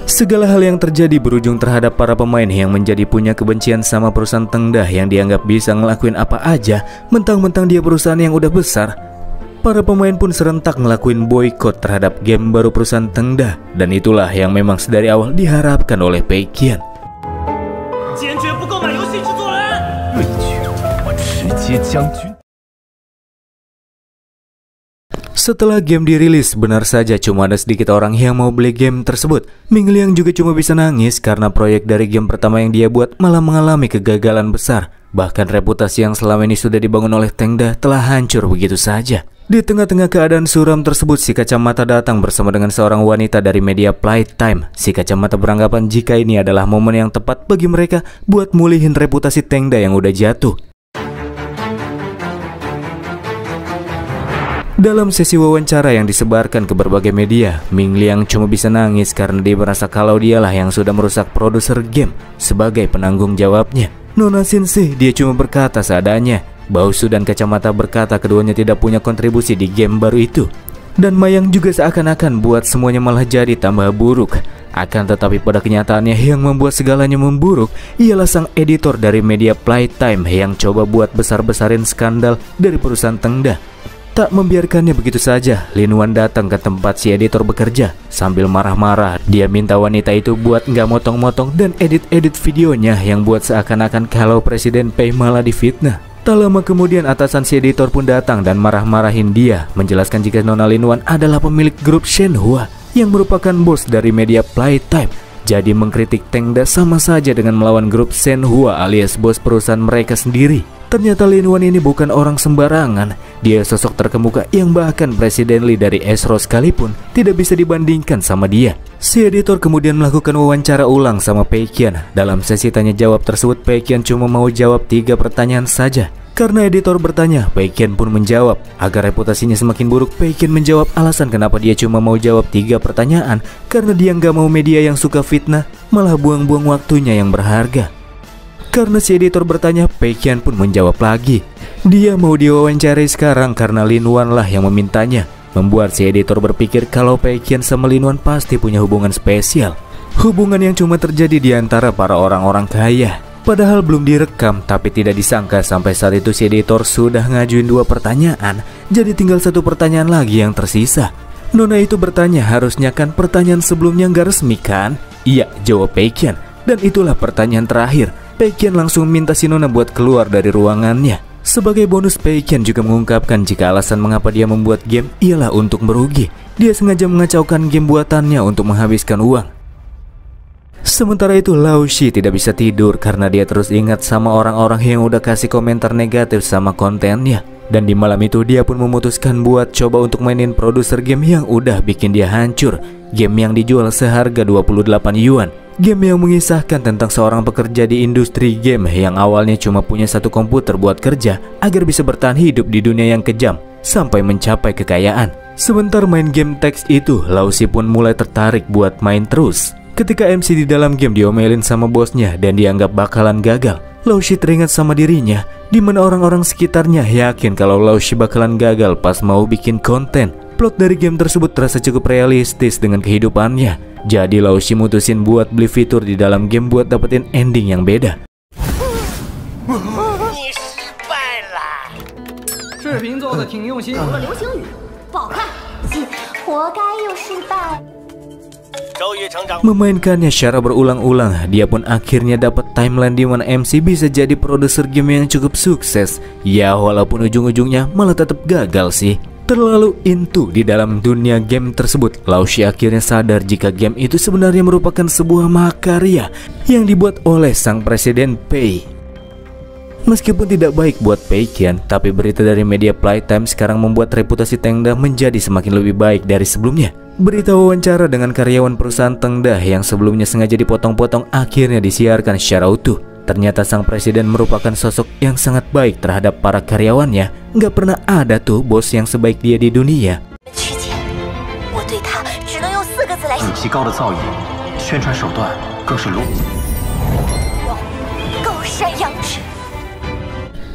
Segala hal yang terjadi berujung terhadap para pemain yang menjadi punya kebencian sama perusahaan Tengda yang dianggap bisa ngelakuin apa aja, mentang-mentang dia perusahaan yang udah besar. Para pemain pun serentak ngelakuin boykot terhadap game baru perusahaan Tengda, dan itulah yang memang sedari awal diharapkan oleh Peikian. Setelah game dirilis, benar saja cuma ada sedikit orang yang mau beli game tersebut. Ming Liang juga cuma bisa nangis karena proyek dari game pertama yang dia buat malah mengalami kegagalan besar. Bahkan reputasi yang selama ini sudah dibangun oleh Tengda telah hancur begitu saja. Di tengah-tengah keadaan suram tersebut, si kacamata datang bersama dengan seorang wanita dari media Playtime. Si kacamata beranggapan jika ini adalah momen yang tepat bagi mereka buat mulihin reputasi Tengda yang udah jatuh. Dalam sesi wawancara yang disebarkan ke berbagai media, Ming Liang cuma bisa nangis karena dia merasa kalau dialah yang sudah merusak produser game sebagai penanggung jawabnya. Nona Sensei dia cuma berkata seadanya. Bausu dan kacamata berkata keduanya tidak punya kontribusi di game baru itu. Dan Mayang juga seakan-akan buat semuanya malah jadi tambah buruk. Akan tetapi pada kenyataannya yang membuat segalanya memburuk ialah sang editor dari media Playtime yang coba buat besar-besarin skandal dari perusahaan Tengda. Tak membiarkannya begitu saja, Lin Wan datang ke tempat si editor bekerja. Sambil marah-marah, dia minta wanita itu buat nggak motong-motong dan edit-edit videonya yang buat seakan-akan kalau Presiden Pei malah difitnah. Tak lama kemudian atasan si editor pun datang dan marah-marahin dia, menjelaskan jika Nona Lin Wan adalah pemilik grup Shenhua yang merupakan bos dari media Playtime. Jadi mengkritik Tengda sama saja dengan melawan grup Shenhua alias bos perusahaan mereka sendiri. Ternyata Lin Wan ini bukan orang sembarangan. Dia sosok terkemuka yang bahkan Presiden Lee dari Esro sekalipun tidak bisa dibandingkan sama dia. Si editor kemudian melakukan wawancara ulang sama Peikian. Dalam sesi tanya jawab tersebut, Peikian cuma mau jawab 3 pertanyaan saja. Karena editor bertanya, Peikian pun menjawab. Agar reputasinya semakin buruk, Peikian menjawab alasan kenapa dia cuma mau jawab 3 pertanyaan. Karena dia nggak mau media yang suka fitnah malah buang-buang waktunya yang berharga. Karena si editor bertanya, Peikian pun menjawab lagi. Dia mau diwawancarai sekarang karena Lin Wan lah yang memintanya. Membuat si editor berpikir kalau Peikian sama Lin Wan pasti punya hubungan spesial. Hubungan yang cuma terjadi di antara para orang-orang kaya. Padahal belum direkam, tapi tidak disangka sampai saat itu si editor sudah ngajuin 2 pertanyaan. Jadi tinggal 1 pertanyaan lagi yang tersisa. Nona itu bertanya, harusnya kan pertanyaan sebelumnya nggak resmi kan? Iya, jawab Peikian. Dan itulah pertanyaan terakhir. Peikian langsung minta si Nona buat keluar dari ruangannya. Sebagai bonus, Peikian juga mengungkapkan jika alasan mengapa dia membuat game ialah untuk merugi. Dia sengaja mengacaukan game buatannya untuk menghabiskan uang. Sementara itu Lao Shi tidak bisa tidur karena dia terus ingat sama orang-orang yang udah kasih komentar negatif sama kontennya. Dan di malam itu dia pun memutuskan buat coba untuk mainin produser game yang udah bikin dia hancur. Game yang dijual seharga 28 yuan. Game yang mengisahkan tentang seorang pekerja di industri game yang awalnya cuma punya satu komputer buat kerja agar bisa bertahan hidup di dunia yang kejam sampai mencapai kekayaan. Sebentar main game teks itu, Lao Shi pun mulai tertarik buat main terus. Ketika MC di dalam game diomelin sama bosnya dan dianggap bakalan gagal, Lao Shi teringat sama dirinya, di mana orang-orang sekitarnya yakin kalau Lao Shi bakalan gagal pas mau bikin konten. Plot dari game tersebut terasa cukup realistis dengan kehidupannya. Jadi Lao Shi mutusin buat beli fitur di dalam game buat dapetin ending yang beda. Memainkannya secara berulang-ulang, dia pun akhirnya dapat timeline di mana MC bisa jadi produser game yang cukup sukses. Ya walaupun ujung-ujungnya malah tetap gagal sih. Terlalu into di dalam dunia game tersebut, Lao Shi akhirnya sadar jika game itu sebenarnya merupakan sebuah mahakarya yang dibuat oleh sang presiden Pei. Meskipun tidak baik buat Pei Qian, tapi berita dari media Playtime sekarang membuat reputasi Tengda menjadi semakin lebih baik dari sebelumnya. Berita wawancara dengan karyawan perusahaan Tengda yang sebelumnya sengaja dipotong-potong akhirnya disiarkan secara utuh. Ternyata sang presiden merupakan sosok yang sangat baik terhadap para karyawannya. Nggak pernah ada tuh bos yang sebaik dia di dunia.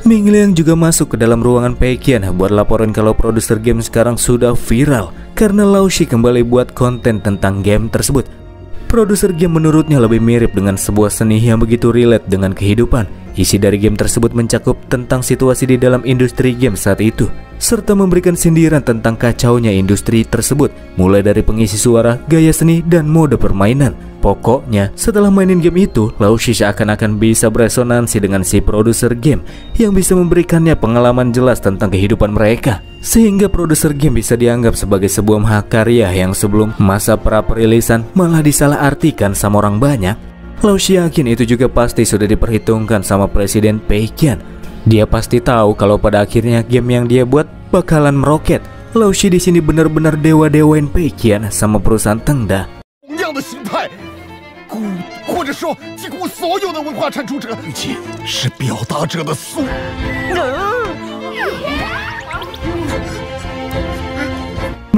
Ming Liang juga masuk ke dalam ruangan Pei Qian buat laporan kalau produser game sekarang sudah viral karena Lao Shi kembali buat konten tentang game tersebut. Produser game menurutnya lebih mirip dengan sebuah seni yang begitu relate dengan kehidupan. Isi dari game tersebut mencakup tentang situasi di dalam industri game saat itu, serta memberikan sindiran tentang kacaunya industri tersebut, mulai dari pengisi suara, gaya seni, dan mode permainan. Pokoknya, setelah mainin game itu, Lao Shi seakan-akan bisa beresonansi dengan si produser game yang bisa memberikannya pengalaman jelas tentang kehidupan mereka. Sehingga produser game bisa dianggap sebagai sebuah mahakarya yang sebelum masa pra-perilisan malah disalahartikan sama orang banyak. Lao Shi yakin itu juga pasti sudah diperhitungkan sama Presiden Pei Qian. Dia pasti tahu kalau pada akhirnya game yang dia buat bakalan meroket. Lao Shi di sini benar-benar dewa-dewain Pei Qian sama perusahaan Tengda.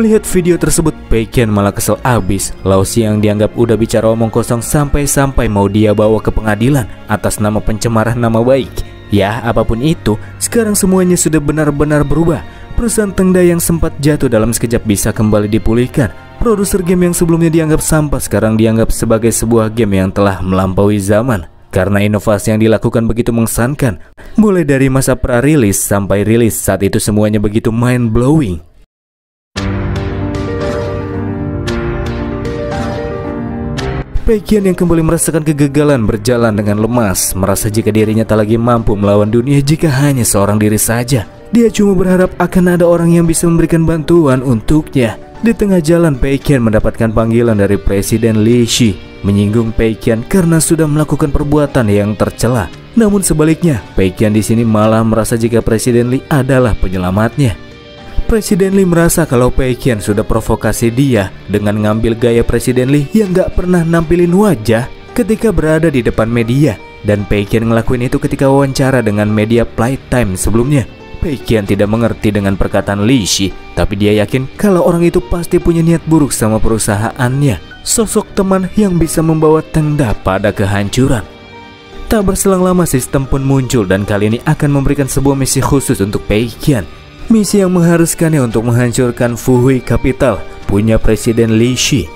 Melihat video tersebut, Pei Qian malah kesel abis. Lao Shi yang dianggap udah bicara omong kosong sampai-sampai mau dia bawa ke pengadilan atas nama pencemaran nama baik. Ya, apapun itu, sekarang semuanya sudah benar-benar berubah. Perusahaan Tengda yang sempat jatuh dalam sekejap bisa kembali dipulihkan. Produser game yang sebelumnya dianggap sampah sekarang dianggap sebagai sebuah game yang telah melampaui zaman. Karena inovasi yang dilakukan begitu mengesankan. Mulai dari masa pra-rilis sampai rilis, saat itu semuanya begitu mind-blowing. Pei Qian yang kembali merasakan kegagalan berjalan dengan lemas, merasa jika dirinya tak lagi mampu melawan dunia jika hanya seorang diri saja. Dia cuma berharap akan ada orang yang bisa memberikan bantuan untuknya. Di tengah jalan, Pei Qian mendapatkan panggilan dari Presiden Li Shi, menyinggung Pei Qian karena sudah melakukan perbuatan yang tercela. Namun sebaliknya, Pei Qian di sini malah merasa jika Presiden Li adalah penyelamatnya. Presiden Li merasa kalau Pei Qian sudah provokasi dia dengan ngambil gaya Presiden Li yang gak pernah nampilin wajah ketika berada di depan media. Dan Pei Qian ngelakuin itu ketika wawancara dengan media Playtime sebelumnya. Pei Qian tidak mengerti dengan perkataan Li Shi, tapi dia yakin kalau orang itu pasti punya niat buruk sama perusahaannya. Sosok teman yang bisa membawa Tengda pada kehancuran. Tak berselang lama sistem pun muncul dan kali ini akan memberikan sebuah misi khusus untuk Pei Qian. Misi yang mengharuskannya untuk menghancurkan Fuhui Capital punya Presiden Li Shi.